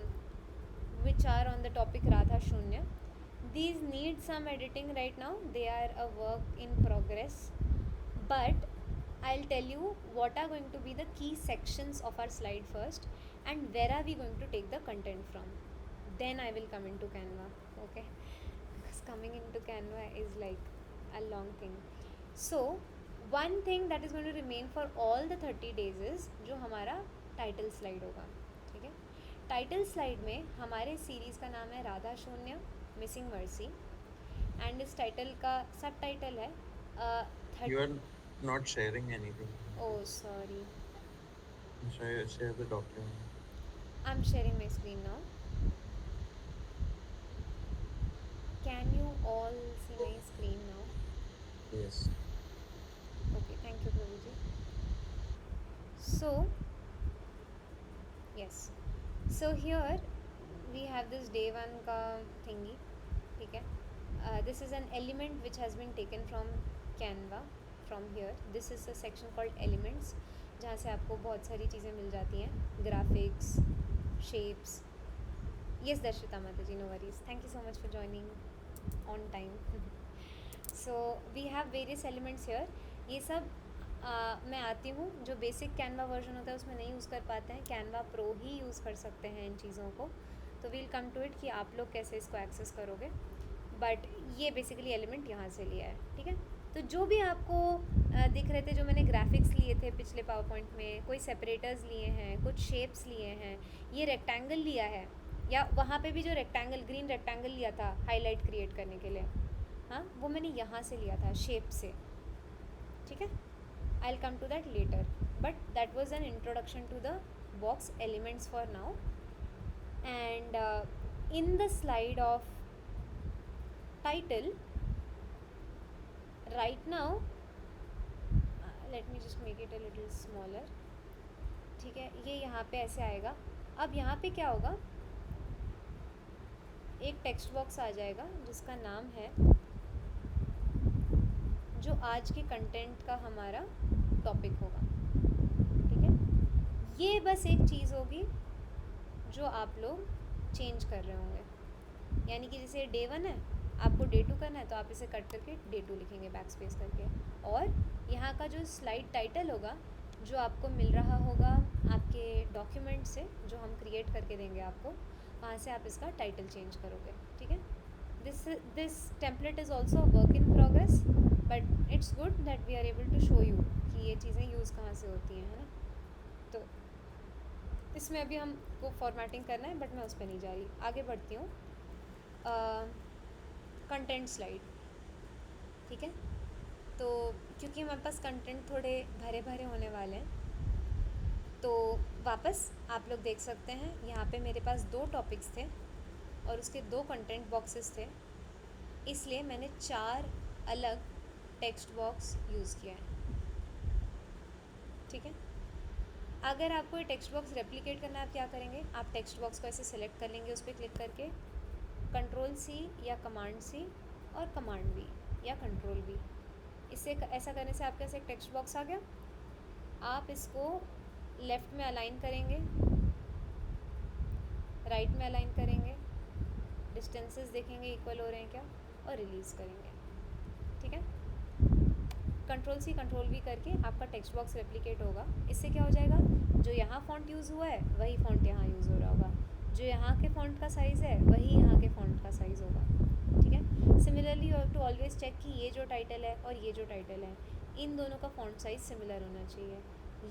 which are on the topic Radha Shunya. These need some editing right now, they are a work in progress, but I'll tell you what are going to be the key sections of our slide first, and where are we going to take the content from. Then I will come into Canva, okay? Because coming into Canva is like a long thing. So one thing that is going to remain for all the 30 days is जो हमारा title slide होगा, ठीक है? Title slide में हमारे series का नाम है राधा शून्य मिसिंग मर्सी, एंड इस टाइटल का सब टाइटल है You are not sharing anything. oh sorry, Share the document. I'm sharing my screen now. Can you all see my screen now? Yes. Okay, thank you Prabhuji. So yes, so here we have this day one ka thingy, ठीक है? This is an element which has been taken from Canva. From here, this is a section called elements, जहाँ से आपको बहुत सारी चीज़ें मिल जाती हैं, graphics, shapes. Yes Darshita Mataji, no worries, thank you so much for joining on time. So we have various elements here. ये सब मैं आती हूँ, जो बेसिक कैनवा वर्जन होता है उसमें नहीं यूज़ कर पाते हैं, कैनवा प्रो ही यूज़ कर सकते हैं इन चीज़ों को. तो वील कम टू इट कि आप लोग कैसे इसको एक्सेस करोगे, बट ये बेसिकली एलिमेंट यहाँ से लिया है, ठीक है? तो जो भी आपको दिख रहे थे, जो मैंने ग्राफिक्स लिए थे पिछले पावर पॉइंट में, कोई सेपरेटर्स लिए हैं, कुछ शेप्स लिए हैं, ये रेक्टेंगल लिया है, या वहाँ पे भी जो रेक्टेंगल, ग्रीन रेक्टेंगल लिया था हाईलाइट क्रिएट करने के लिए, हाँ वो मैंने यहाँ से लिया था शेप से, ठीक है? I'll come to that later, but that was an introduction to the box elements for now. And in the slide of title right now, let me just make it a little smaller. ठीक है, ये यहाँ पे ऐसे आएगा. अब यहाँ पे क्या होगा, एक टेक्स्ट बॉक्स आ जाएगा जिसका नाम है, जो आज के कंटेंट का हमारा टॉपिक होगा. ठीक है, ये बस एक चीज़ होगी जो आप लोग चेंज कर रहे होंगे. यानी कि जैसे डे 1 है, आपको डे 2 करना है, तो आप इसे कट करके डे 2 लिखेंगे बैक स्पेस करके. और यहाँ का जो स्लाइड टाइटल होगा, जो आपको मिल रहा होगा आपके डॉक्यूमेंट से, जो हम क्रिएट करके देंगे आपको, वहाँ से आप इसका टाइटल चेंज करोगे. ठीक है, this template is also a work in progress, but it's good that we are able to show you कि ये चीज़ें यूज़ कहाँ से होती हैं, है ना. तो इसमें अभी हमको फॉर्मेटिंग करना है, बट मैं उस पर नहीं जा रही. आगे बढ़ती हूँ. Content slide. ठीक है, तो क्योंकि हमारे पास कंटेंट थोड़े भरे भरे होने वाले हैं, तो वापस आप लोग देख सकते हैं यहाँ पे मेरे पास 2 टॉपिक्स थे और उसके 2 कंटेंट बॉक्सेस थे, इसलिए मैंने 4 अलग टेक्स्ट बॉक्स यूज़ किया है. ठीक है, अगर आपको ये टेक्स्ट बॉक्स रेप्लिकेट करना है, आप क्या करेंगे, आप टेक्स्ट बॉक्स को ऐसे सेलेक्ट कर लेंगे, उस पर क्लिक करके Ctrl+C या Command+C और Command+V या Ctrl+V. इससे ऐसा करने से आपके पास एक टेक्स्ट बॉक्स आ गया. आप इसको लेफ़्ट में अलाइन करेंगे, राइट में अलाइन करेंगे, डिस्टेंसेस देखेंगे इक्वल हो रहे हैं क्या, और रिलीज़ करेंगे. ठीक है, Ctrl+C Ctrl+V करके आपका टेक्स्ट बॉक्स रेप्लिकेट होगा. इससे क्या हो जाएगा, जो यहाँ फ़ॉन्ट यूज़ हुआ है वही फ़ॉन्ट यहाँ यूज़ हो रहा होगा, जो यहाँ के फ़ॉन्ट का साइज़ है वही यहाँ के फ़ॉन्ट का साइज़ होगा. ठीक है, similarly you have to always check कि ये जो टाइटल है और ये जो टाइटल है, इन दोनों का फ़ॉन्ट साइज़ सिमिलर होना चाहिए.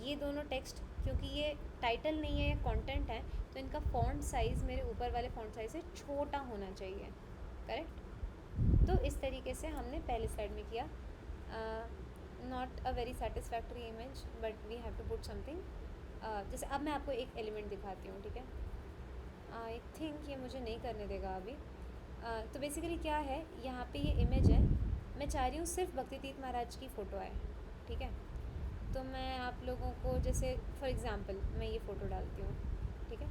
ये दोनों टेक्स्ट, क्योंकि ये टाइटल नहीं है, ये कंटेंट है, तो इनका फ़ॉन्ट साइज़ मेरे ऊपर वाले फ़ॉन्ट साइज़ से छोटा होना चाहिए. करेक्ट. तो इस तरीके से हमने पहले स्लाइड में किया. Not a very satisfactory image, but we have to put something. जैसे अब मैं आपको एक एलिमेंट दिखाती हूँ. ठीक है, आई थिंक ये मुझे नहीं करने देगा अभी. तो बेसिकली क्या है, यहाँ पे ये इमेज है, मैं चाह रही हूँ सिर्फ भक्ति तीर्थ महाराज की फ़ोटो आए. ठीक है, तो मैं आप लोगों को, जैसे फॉर एग्ज़ाम्पल मैं ये फ़ोटो डालती हूँ. ठीक है,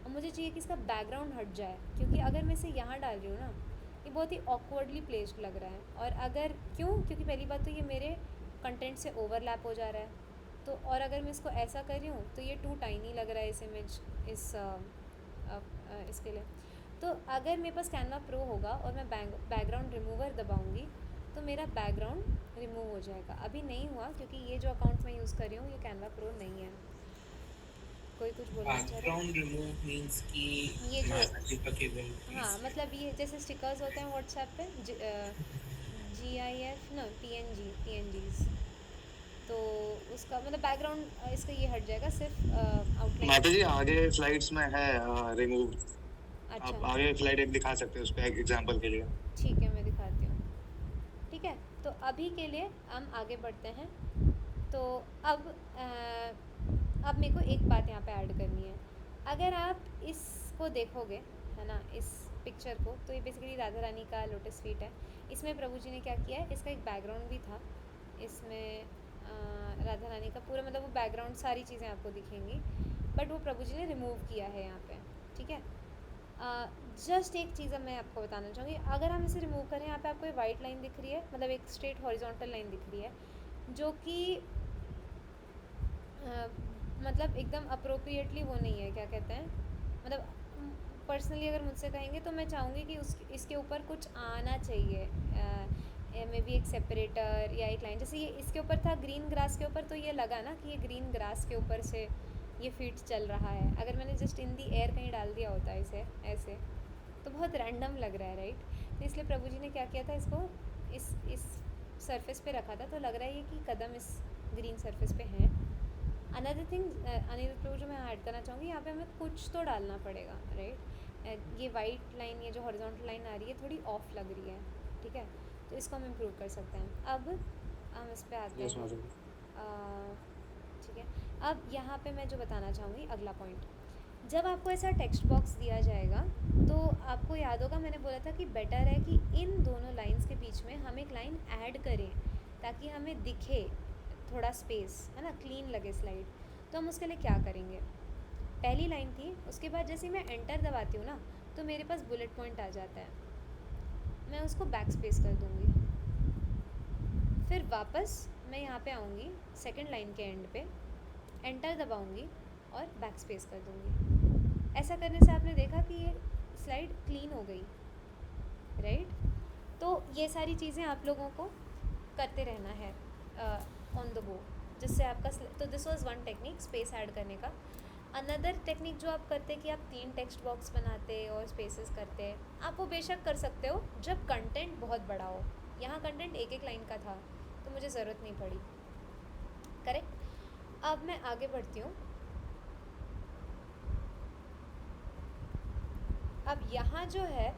और मुझे चाहिए कि इसका बैकग्राउंड हट जाए, क्योंकि अगर मैं इसे यहाँ डाल रही हूँ ना, ये बहुत ही ऑकवर्डली प्लेस्ड लग रहा है. और अगर क्योंकि पहली बात तो ये मेरे कंटेंट से ओवरलैप हो जा रहा है, तो और अगर मैं इसको ऐसा कर रही हूँ तो ये टू टाइनी लग रहा है इस इमेज, इसके लिए. तो अगर मेरे पास कैनवा प्रो होगा और मैं बैकग्राउंड रिमूवर दबाऊंगी, तो मेरा बैकग्राउंड रिमूव हो जाएगा. अभी नहीं हुआ क्योंकि ये जो अकाउंट मैं यूज़ कर रही हूँ ये कैनवा प्रो नहीं है. कोई कुछ बोलना चाह रहा है? बैकग्राउंड रिमूव मीन्स कि ये जो, applicable. हाँ, मतलब ये जैसे स्टिकर्स होते हैं व्हाट्सएप पे, GIF ना PNGs, तो उसका मतलब बैकग्राउंड इसका ये हट जाएगा, सिर्फ आउटलाइन. माता जी आगे स्लाइड्स में है रिमूव. आप अच्छा, आगे स्लाइड एक दिखा सकते हैं उस पे एग्जांपल के लिए. ठीक है, मैं दिखाती हूँ. ठीक है, तो अभी के लिए हम आगे बढ़ते हैं. तो अब मेरे को एक बात यहाँ पे ऐड करनी है. अगर आप इसको देखोगे, है ना, इस पिक्चर को, तो ये बेसिकली राधा रानी का लोटस फीट है. इसमें प्रभु जी ने क्या किया है, इसका एक बैकग्राउंड भी था. इसमें राधा रानी का पूरा मतलब वो बैकग्राउंड सारी चीज़ें आपको दिखेंगी, बट वो प्रभु जी ने रिमूव किया है यहाँ पे. ठीक है, जस्ट एक चीज़ अब मैं आपको बताना चाहूँगी. अगर हम इसे रिमूव करें, यहाँ पे आपको एक वाइट लाइन दिख रही है, मतलब एक स्ट्रेट हॉरिजॉन्टल लाइन दिख रही है, जो कि मतलब एकदम अप्रोप्रिएटली वो नहीं है, क्या कहते हैं, मतलब पर्सनली अगर मुझसे कहेंगे तो मैं चाहूँगी कि इसके ऊपर कुछ आना चाहिए. मे बी एक सेपरेटर या एक लाइन, जैसे ये इसके ऊपर था ग्रीन ग्रास के ऊपर, तो ये लगा ना कि ये ग्रीन ग्रास के ऊपर से ये फीट चल रहा है. अगर मैंने जस्ट इन दी एयर कहीं डाल दिया होता है इसे ऐसे, तो बहुत रैंडम लग रहा है, राइट. तो इसलिए प्रभु जी ने क्या किया था, इसको इस सरफेस पे रखा था, तो लग रहा है ये कि कदम इस ग्रीन सरफेस पे हैं. अनदर थिंग, अनिल जो मैं ऐड करना चाहूँगी, यहाँ पे हमें कुछ तो डालना पड़ेगा, राइट. ये वाइट लाइन, ये जो हॉरिजॉन्टल लाइन आ रही है, थोड़ी ऑफ लग रही है. ठीक है, तो इसको हम इम्प्रूव कर सकते हैं. अब हम इस पे आते यस हैं. माता जी. ठीक है, अब यहाँ पे मैं जो बताना चाहूँगी अगला पॉइंट, जब आपको ऐसा टेक्स्ट बॉक्स दिया जाएगा तो आपको याद होगा मैंने बोला था कि बेटर है कि इन दोनों लाइंस के बीच में हम एक लाइन ऐड करें ताकि हमें दिखे थोड़ा स्पेस, है ना, क्लीन लगे स्लाइड। तो हम उसके लिए क्या करेंगे, पहली लाइन थी, उसके बाद जैसे मैं एंटर दबाती हूँ ना तो मेरे पास बुलेट पॉइंट आ जाता है, मैं उसको बैक स्पेस कर दूँगी। फिर वापस मैं यहाँ पे आऊँगी सेकंड लाइन के एंड पे, एंटर दबाऊँगी और बैक स्पेस कर दूँगी। ऐसा करने से आपने देखा कि ये स्लाइड क्लीन हो गई, राइट। तो ये सारी चीज़ें आप लोगों को करते रहना है ऑन द गो, जिससे आपका तो this was one technique space add करने का। अनदर टेक्निक जो आप करते कि आप 3 टेक्स्ट बॉक्स बनाते और स्पेसेस करते, आप वो बेशक कर सकते हो जब कंटेंट बहुत बड़ा हो। यहाँ कंटेंट एक लाइन का था तो मुझे ज़रूरत नहीं पड़ी, करेक्ट। अब मैं आगे बढ़ती हूँ। अब यहाँ जो है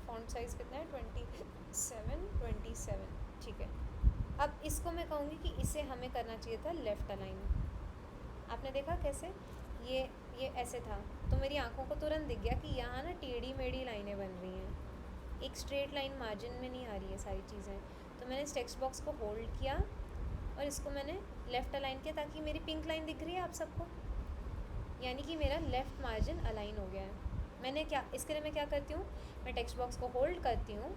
फॉन्ट साइज़ कितना है, 27, ठीक है। अब इसको मैं कहूँगी कि इसे हमें करना चाहिए था लेफ़्ट अलाइन। आपने देखा कैसे ये ऐसे था तो मेरी आंखों को तुरंत दिख गया कि यहाँ ना टेढ़ी मेढ़ी लाइनें बन रही हैं, एक स्ट्रेट लाइन मार्जिन में नहीं आ रही है सारी चीज़ें। तो मैंने इस टेक्स्ट बॉक्स को होल्ड किया और इसको मैंने लेफ़्ट अलाइन किया ताकि मेरी पिंक लाइन दिख रही है आप सबको, यानी कि मेरा लेफ़्ट मार्जिन अलाइन हो गया है। मैंने क्या इसके लिए मैं क्या करती हूँ, मैं टेक्स्ट बॉक्स को होल्ड करती हूँ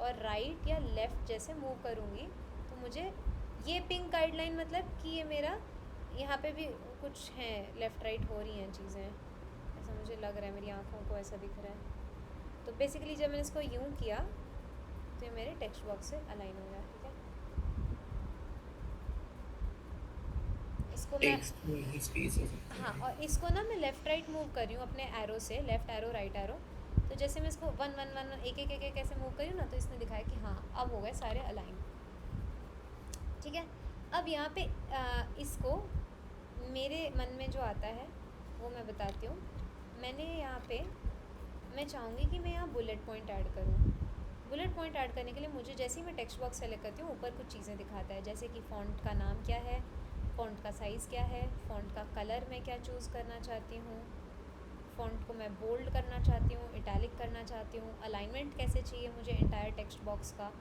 और राइट या लेफ़्ट जैसे मूव करूँगी तो मुझे ये पिंक गाइडलाइन, मतलब कि ये मेरा यहाँ पे भी कुछ है लेफ़्ट राइट हो रही हैं चीज़ें, ऐसा मुझे लग रहा है, मेरी आँखों को ऐसा दिख रहा है। तो बेसिकली जब मैंने इसको यूँ किया तो ये मेरे टेक्स्ट बॉक्स से अलाइन हो गया, ठीक है। इसको मैं Text में spaces. हाँ, और इसको ना मैं लेफ़्ट राइट मूव कर रही हूँ अपने एरो से, लेफ़्ट एरो राइट एरो। तो जैसे मैं इसको 1 1 1 एक ऐसे मूव करी ना तो इसने दिखाया कि हाँ अब हो गए सारे अलाइन, ठीक है। अब यहाँ पे इसको मेरे मन में जो आता है वो मैं बताती हूँ। मैंने यहाँ पे मैं चाहूँगी कि मैं यहाँ बुलेट पॉइंट ऐड करूँ। बुलेट पॉइंट ऐड करने के लिए मुझे जैसे ही मैं टेक्स्ट बॉक्स सेलेक्ट करती हूँ ऊपर कुछ चीज़ें दिखाता है, जैसे कि फ़ॉन्ट का नाम क्या है, फ़ॉन्ट का साइज़ क्या है, फ़ॉन्ट का कलर मैं क्या चूज़ करना चाहती हूँ, फ़ॉन्ट को मैं बोल्ड करना चाहती हूँ, इटैलिक करना चाहती हूँ, अलाइनमेंट कैसे चाहिए मुझे एंटायर टेक्स्ट बॉक्स का,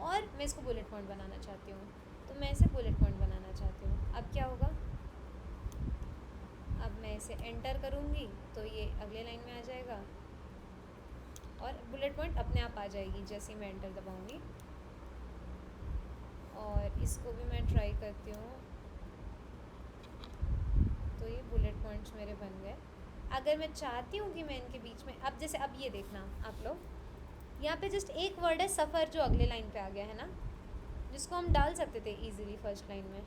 और मैं इसको बुलेट पॉइंट बनाना चाहती हूँ। तो मैं इसे बुलेट पॉइंट बनाना चाहती हूँ। अब क्या होगा, अब मैं इसे एंटर करूँगी तो ये अगले लाइन में आ जाएगा और बुलेट पॉइंट अपने आप आ जाएगी जैसे ही मैं एंटर दबाऊँगी। और इसको भी मैं ट्राई करती हूँ तो ये बुलेट पॉइंट्स मेरे बन गए। अगर मैं चाहती हूँ कि मैं इनके बीच में, अब जैसे अब ये देखना आप लोग, यहाँ पे जस्ट एक वर्ड है सफ़र जो अगले लाइन पे आ गया है ना, जिसको हम डाल सकते थे इजीली फर्स्ट लाइन में,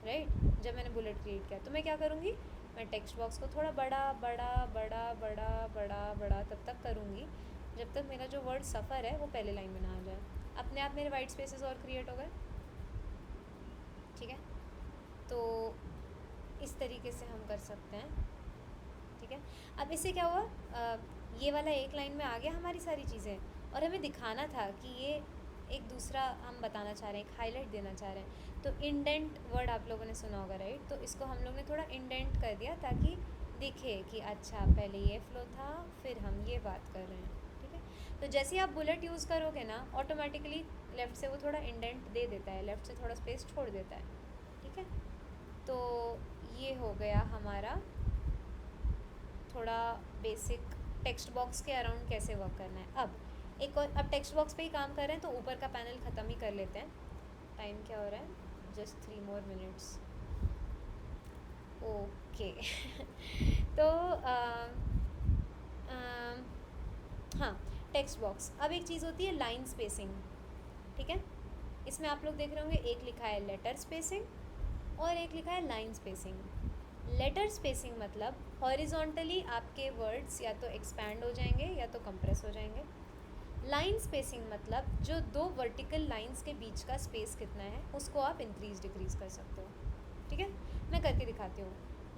राइट। जब मैंने बुलेट क्रिएट किया तो मैं क्या करूँगी, मैं टेक्स्ट बॉक्स को थोड़ा बड़ा बड़ा बड़ा बड़ा बड़ा बड़ा तब तक करूँगी जब तक मेरा जो वर्ड सफ़र है वो पहले लाइन में ना आ जाए। अपने आप मेरे वाइट स्पेसेस और क्रिएट हो गए, ठीक है। तो इस तरीके से हम कर सकते हैं, ठीक है। अब इससे क्या हुआ, ये वाला एक लाइन में आ गया हमारी सारी चीज़ें, और हमें दिखाना था कि ये एक दूसरा हम बताना चाह रहे हैं, एक हाईलाइट देना चाह रहे हैं। तो इंडेंट वर्ड आप लोगों ने सुना होगा, राइट। तो इसको हम लोग ने थोड़ा इंडेंट कर दिया ताकि दिखे कि अच्छा पहले ये फ्लो था फिर हम ये बात कर रहे हैं, ठीक है। तो जैसे ही आप बुलेट यूज़ करोगे ना ऑटोमेटिकली लेफ़्ट से वो थोड़ा इंडेंट दे देता है, लेफ़्ट से थोड़ा स्पेस छोड़ देता है, ठीक है। तो ये हो गया हमारा थोड़ा बेसिक टेक्स्ट बॉक्स के अराउंड कैसे वर्क करना है। अब टेक्स्ट बॉक्स पे ही काम कर रहे हैं तो ऊपर का पैनल ख़त्म ही कर लेते हैं। टाइम क्या हो रहा है, जस्ट 3 more minutes, ओके। तो हाँ, टेक्स्ट बॉक्स। अब एक चीज़ होती है लाइन स्पेसिंग, ठीक है। इसमें आप लोग देख रहे होंगे एक लिखा है लेटर स्पेसिंग और एक लिखा है लाइन स्पेसिंग। लेटर स्पेसिंग मतलब हॉरिजॉन्टली आपके वर्ड्स या तो एक्सपैंड हो जाएंगे या तो कंप्रेस हो जाएंगे। लाइन स्पेसिंग मतलब जो 2 वर्टिकल लाइंस के बीच का स्पेस कितना है उसको आप इंक्रीज़ डिक्रीज़ कर सकते हो, ठीक है। मैं करके दिखाती हूँ।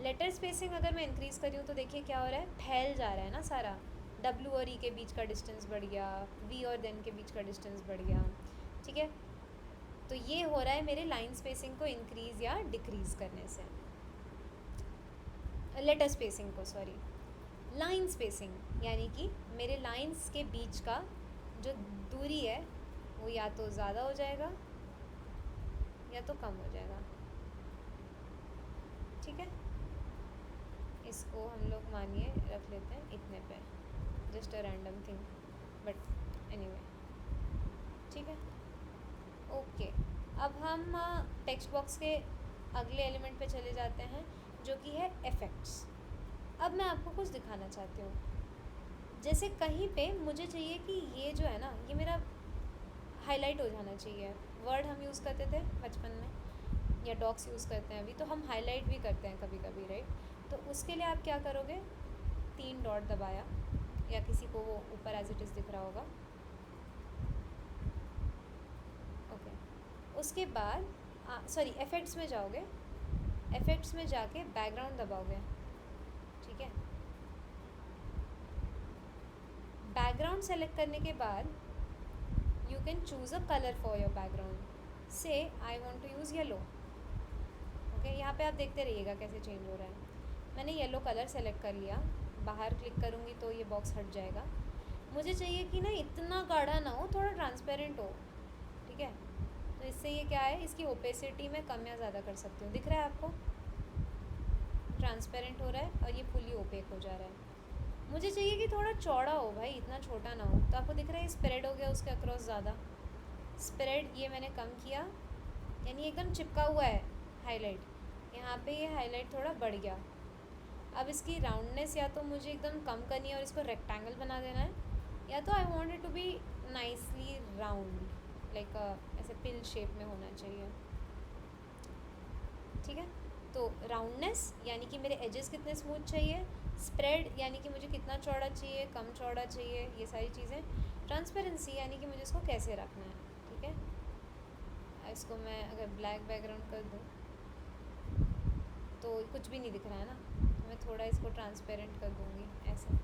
लेटर स्पेसिंग अगर मैं इंक्रीज़ कर रही हूँ तो देखिए क्या हो रहा है, फैल जा रहा है ना सारा। W और E के बीच का डिस्टेंस बढ़ गया, V और देन के बीच का डिस्टेंस बढ़ गया, ठीक है। तो ये हो रहा है मेरे लाइन स्पेसिंग को इंक्रीज़ या डिक्रीज़ करने से, लेटर स्पेसिंग को, सॉरी, लाइन स्पेसिंग यानी कि मेरे लाइंस के बीच का जो दूरी है वो या तो ज़्यादा हो जाएगा या तो कम हो जाएगा, ठीक है। इसको हम लोग मानिए रख लेते हैं इतने पे, just a random thing, but anyway, ठीक है, ओके। अब हम टेक्स्ट बॉक्स के अगले एलिमेंट पे चले जाते हैं जो कि है इफ़ेक्ट्स। अब मैं आपको कुछ दिखाना चाहती हूँ, जैसे कहीं पे मुझे चाहिए कि ये जो है ना, ये मेरा हाईलाइट हो जाना चाहिए। वर्ड हम यूज़ करते थे बचपन में, या डॉक्स यूज़ करते हैं अभी, तो हम हाईलाइट भी करते हैं कभी कभी, राइट। तो उसके लिए आप क्या करोगे, 3 डॉट दबाया, या किसी को वो ऊपर एज इट इज़ दिख रहा होगा, ओके। उसके बाद सॉरी इफ़ेक्ट्स में जाओगे, इफ़ेक्ट्स में जाके बैकग्राउंड दबाओगे, ठीक है। बैकग्राउंड सेलेक्ट करने के बाद you can choose a colour for your background, say I want to use yellow, okay. यहाँ पे आप देखते रहिएगा कैसे चेंज हो रहा है। मैंने येलो कलर सेलेक्ट कर लिया, बाहर क्लिक करूँगी तो ये बॉक्स हट जाएगा। मुझे चाहिए कि ना इतना गाढ़ा ना हो, थोड़ा ट्रांसपेरेंट हो, ठीक है। तो इससे ये क्या है, इसकी ओपेसिटी में कम या ज़्यादा कर सकती हूँ, दिख रहा है आपको, ट्रांसपेरेंट हो रहा है और ये फुली ओपेक हो जा रहा है। मुझे चाहिए कि थोड़ा चौड़ा हो भाई, इतना छोटा ना हो, तो आपको दिख रहा है स्प्रेड हो गया उसके अक्रॉस ज़्यादा, स्प्रेड ये मैंने कम किया, यानी एकदम चिपका हुआ है हाईलाइट, यहाँ पे ये हाईलाइट थोड़ा बढ़ गया। अब इसकी राउंडनेस या तो मुझे एकदम कम करनी है और इसको रेक्टेंगल बना देना है, या तो I want it to be nicely round, like ऐसे पिल शेप में होना चाहिए, ठीक है। तो राउंडनेस यानी कि मेरे एजेस कितने स्मूथ चाहिए, स्प्रेड यानी कि मुझे कितना चौड़ा चाहिए, कम चौड़ा चाहिए, ये सारी चीज़ें। ट्रांसपेरेंसी यानी कि मुझे इसको कैसे रखना है, ठीक है। इसको मैं अगर ब्लैक बैकग्राउंड कर दूँ तो कुछ भी नहीं दिख रहा है ना, तो मैं थोड़ा इसको ट्रांसपेरेंट कर दूँगी ऐसे,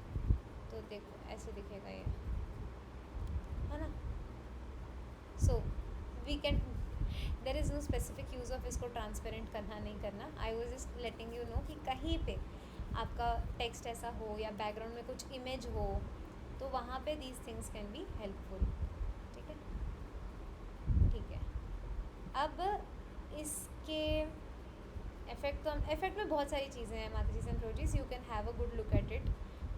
तो देखो ऐसे दिखेगा ये, है ना। So we can, there is no specific use of इसको ट्रांसपेरेंट करना नहीं करना। I was just letting you know कि कहीं पे आपका टेक्स्ट ऐसा हो या बैकग्राउंड में कुछ इमेज हो, तो वहाँ पे these things can be helpful, ठीक है, ठीक है। अब इसके इफ़ेक्ट, तो हम इफ़ेक्ट में बहुत सारी चीज़ें हैं माताजीज एंड प्रोजीज, you can have a good look at it.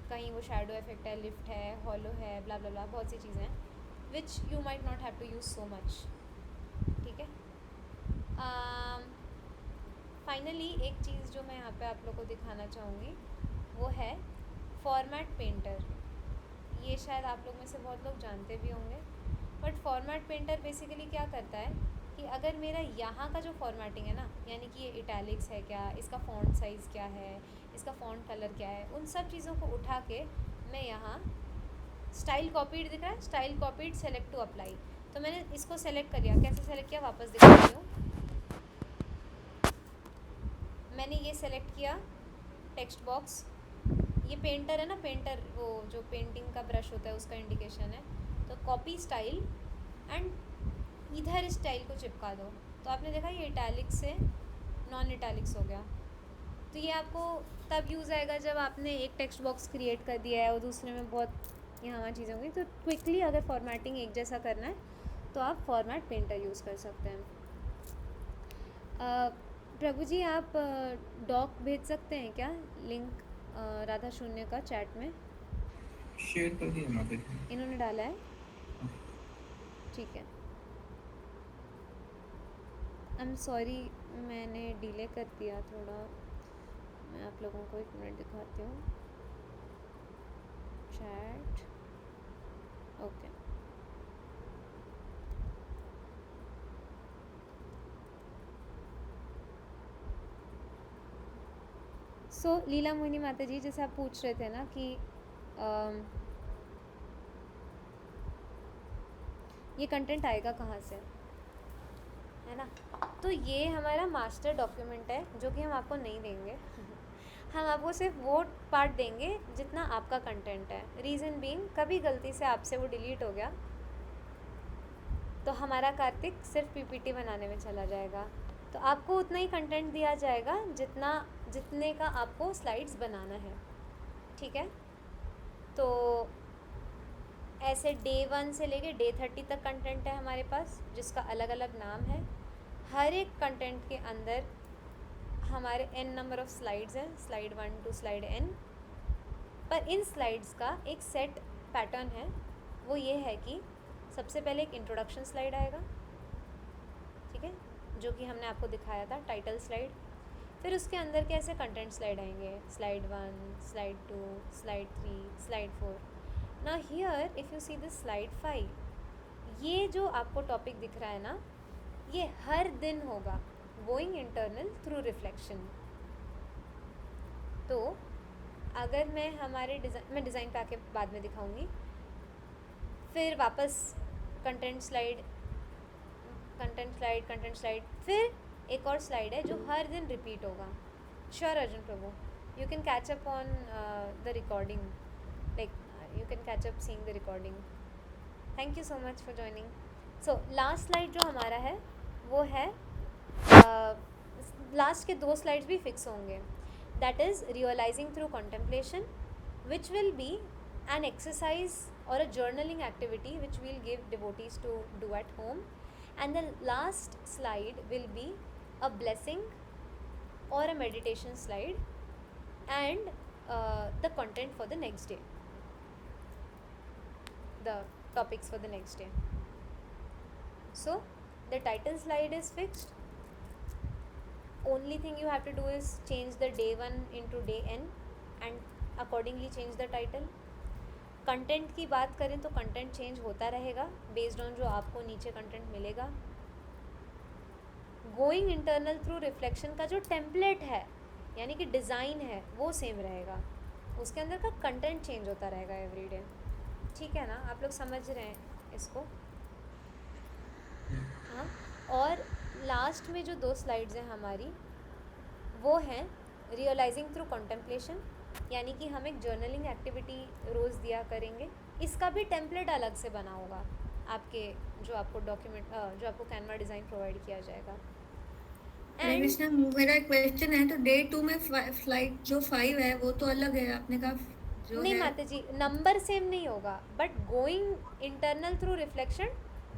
कहीं वो शैडो इफेक्ट है, लिफ्ट है, हॉलो है, ब्ला ब्ला ब्ला, बहुत सी चीज़ें हैं which you might not have to use so much, ठीक है। फाइनली एक चीज़ जो मैं यहाँ पे आप लोग को दिखाना चाहूँगी वो है फॉर्मेट पेंटर। ये शायद आप लोग में से बहुत लोग जानते भी होंगे, बट फॉर्मेट पेंटर बेसिकली क्या करता है कि अगर मेरा यहाँ का जो फॉर्मेटिंग है ना, यानी कि ये इटैलिक्स है क्या, इसका फ़ॉन्ट साइज़ क्या है, इसका फ़ॉन्ट कलर क्या है, उन सब चीज़ों को उठा के मैं यहाँ स्टाइल कॉपीड दिख रहा है, style copied select to apply, तो मैंने इसको सेलेक्ट कर लिया। कैसे सेलेक्ट किया वापस दिखाती हूँ। मैंने ये सेलेक्ट किया टेक्स्ट बॉक्स, ये पेंटर है ना, पेंटर वो जो पेंटिंग का ब्रश होता है उसका इंडिकेशन है, तो कॉपी स्टाइल एंड इधर स्टाइल को चिपका दो, तो आपने देखा ये इटैलिक्स से नॉन इटैलिक्स हो गया। तो ये आपको तब यूज़ आएगा जब आपने एक टेक्स्ट बॉक्स क्रिएट कर दिया है और दूसरे में बहुत यहाँ वहाँ चीज़ें होंगी, तो क्विकली अगर फॉर्मेटिंग एक जैसा करना है तो आप फॉर्मेट पेंटर यूज़ कर सकते हैं। प्रभु जी आप डॉक भेज सकते हैं क्या, लिंक राधा शून्य का चैट में? शेयर कर दिया माताजी। इन्होंने डाला है, ठीक है। आई एम सॉरी मैंने डिले कर दिया थोड़ा, मैं आप लोगों को 1 मिनट दिखाती हूँ। Chat, okay. So Leela Mohini Mata ji, जैसे आप पूछ रहे थे ना कि ये कंटेंट आएगा कहाँ से, है ना। तो ये हमारा मास्टर डॉक्यूमेंट है जो कि हम आपको नहीं देंगे हम आपको सिर्फ वो पार्ट देंगे जितना आपका कंटेंट है। रीज़न बीइंग कभी गलती से आपसे वो डिलीट हो गया तो हमारा कार्तिक सिर्फ पीपीटी बनाने में चला जाएगा। तो आपको उतना ही कंटेंट दिया जाएगा जितने का आपको स्लाइड्स बनाना है, ठीक है। तो ऐसे डे 1 से लेके डे 30 तक कंटेंट है हमारे पास, जिसका अलग अलग नाम है। हर एक कंटेंट के अंदर हमारे n नंबर ऑफ स्लाइड्स हैं, स्लाइड 1 टू स्लाइड n। पर इन स्लाइड्स का एक सेट पैटर्न है, वो ये है कि सबसे पहले एक इंट्रोडक्शन स्लाइड आएगा, ठीक है, जो कि हमने आपको दिखाया था, टाइटल स्लाइड। फिर उसके अंदर के ऐसे कंटेंट स्लाइड आएंगे, slide 1, slide 2, slide 3, slide 4। Now here if you see this slide 5, ये जो आपको टॉपिक दिख रहा है ना, ये हर दिन होगा, गोइंग इंटरनल थ्रू रिफ्लेक्शन। तो अगर मैं हमारे मैं डिज़ाइन पे आके बाद में दिखाऊंगी। फिर वापस कंटेंट स्लाइड, फिर एक और स्लाइड है जो हर दिन रिपीट होगा। Sure Arjun Prabhu, you can catch up on the recording, like you can catch up seeing the recording. Thank you so much for joining. So last slide जो हमारा है वो है, लास्ट के 2 स्लाइड्स भी फिक्स होंगे। That is realising through contemplation, which will be an exercise or a journaling activity which we'll give devotees to do at home, and the last slide will be a blessing or a meditation slide, and the content for the next day, the topics for the next day. So the title slide is fixed. Only thing you have to do is change the day 1 into day n and accordingly change the title. Content की बात करें तो content change होता रहेगा based on जो आपको नीचे content मिलेगा। गोइंग इंटरनल थ्रू रिफ्लेक्शन का जो टेम्पलेट है, यानी कि डिज़ाइन है, वो सेम रहेगा, उसके अंदर का कंटेंट चेंज होता रहेगा एवरीडे, ठीक है ना। आप लोग समझ रहे हैं इसको? हाँ। और लास्ट में जो 2 स्लाइड्स हैं हमारी, वो हैं रियलाइजिंग थ्रू कॉन्टेम्पलेशन, यानी कि हम एक जर्नलिंग एक्टिविटी रोज़ दिया करेंगे। इसका भी टेम्पलेट अलग से बना होगा आपके, जो आपको डॉक्यूमेंट जो आपको कैनवा डिज़ाइन प्रोवाइड किया जाएगा। कृष्णा, मेरा एक क्वेश्चन है, तो डे 2 में स्लाइड जो 5 है वो तो अलग है, आपने कहा जो नहीं है... माता जी, नंबर सेम नहीं होगा, but going internal through reflection,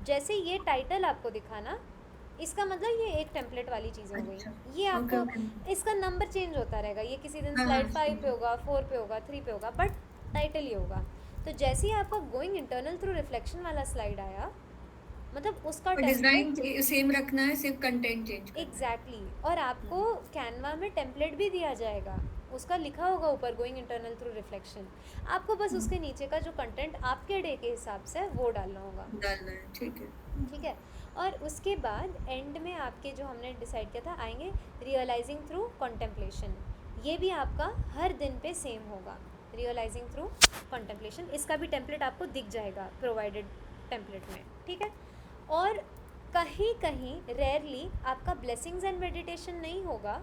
जैसे ये टाइटल आपको दिखाना, इसका मतलब ये एक टेम्पलेट वाली चीज़ हो गई। अच्छा, ये आपको ओके। इसका नंबर चेंज होता रहेगा, ये किसी दिन हाँ, स्लाइड हाँ, 5 पे होगा, 4 पे होगा, 3 पे होगा, बट टाइटल ही होगा। तो जैसे ही आपका गोइंग इंटरनल थ्रू रिफ्लेक्शन वाला स्लाइड आया, मतलब उसका डिजाइन सेम रखना है, सिर्फ कंटेंट चेंज। एग्जैक्टली। और आपको कैनवा में टेम्पलेट भी दिया जाएगा, उसका लिखा होगा ऊपर गोइंग इंटरनल थ्रू रिफ्लेक्शन। आपको बस उसके नीचे का जो कंटेंट आपके डे के हिसाब से वो डालना होगा, डालना है, ठीक है। ठीक है। और उसके बाद एंड में आपके जो हमने डिसाइड किया था आएंगे रियलाइजिंग थ्रू कॉन्टेम्पलेशन। ये भी आपका हर दिन पे सेम होगा, रियलाइजिंग थ्रू कॉन्टेम्पलेशन। इसका भी टेम्पलेट आपको दिख जाएगा प्रोवाइडेड टेम्पलेट में, ठीक है। और कहीं कहीं रेयरली आपका ब्लेसिंग्स एंड मेडिटेशन नहीं होगा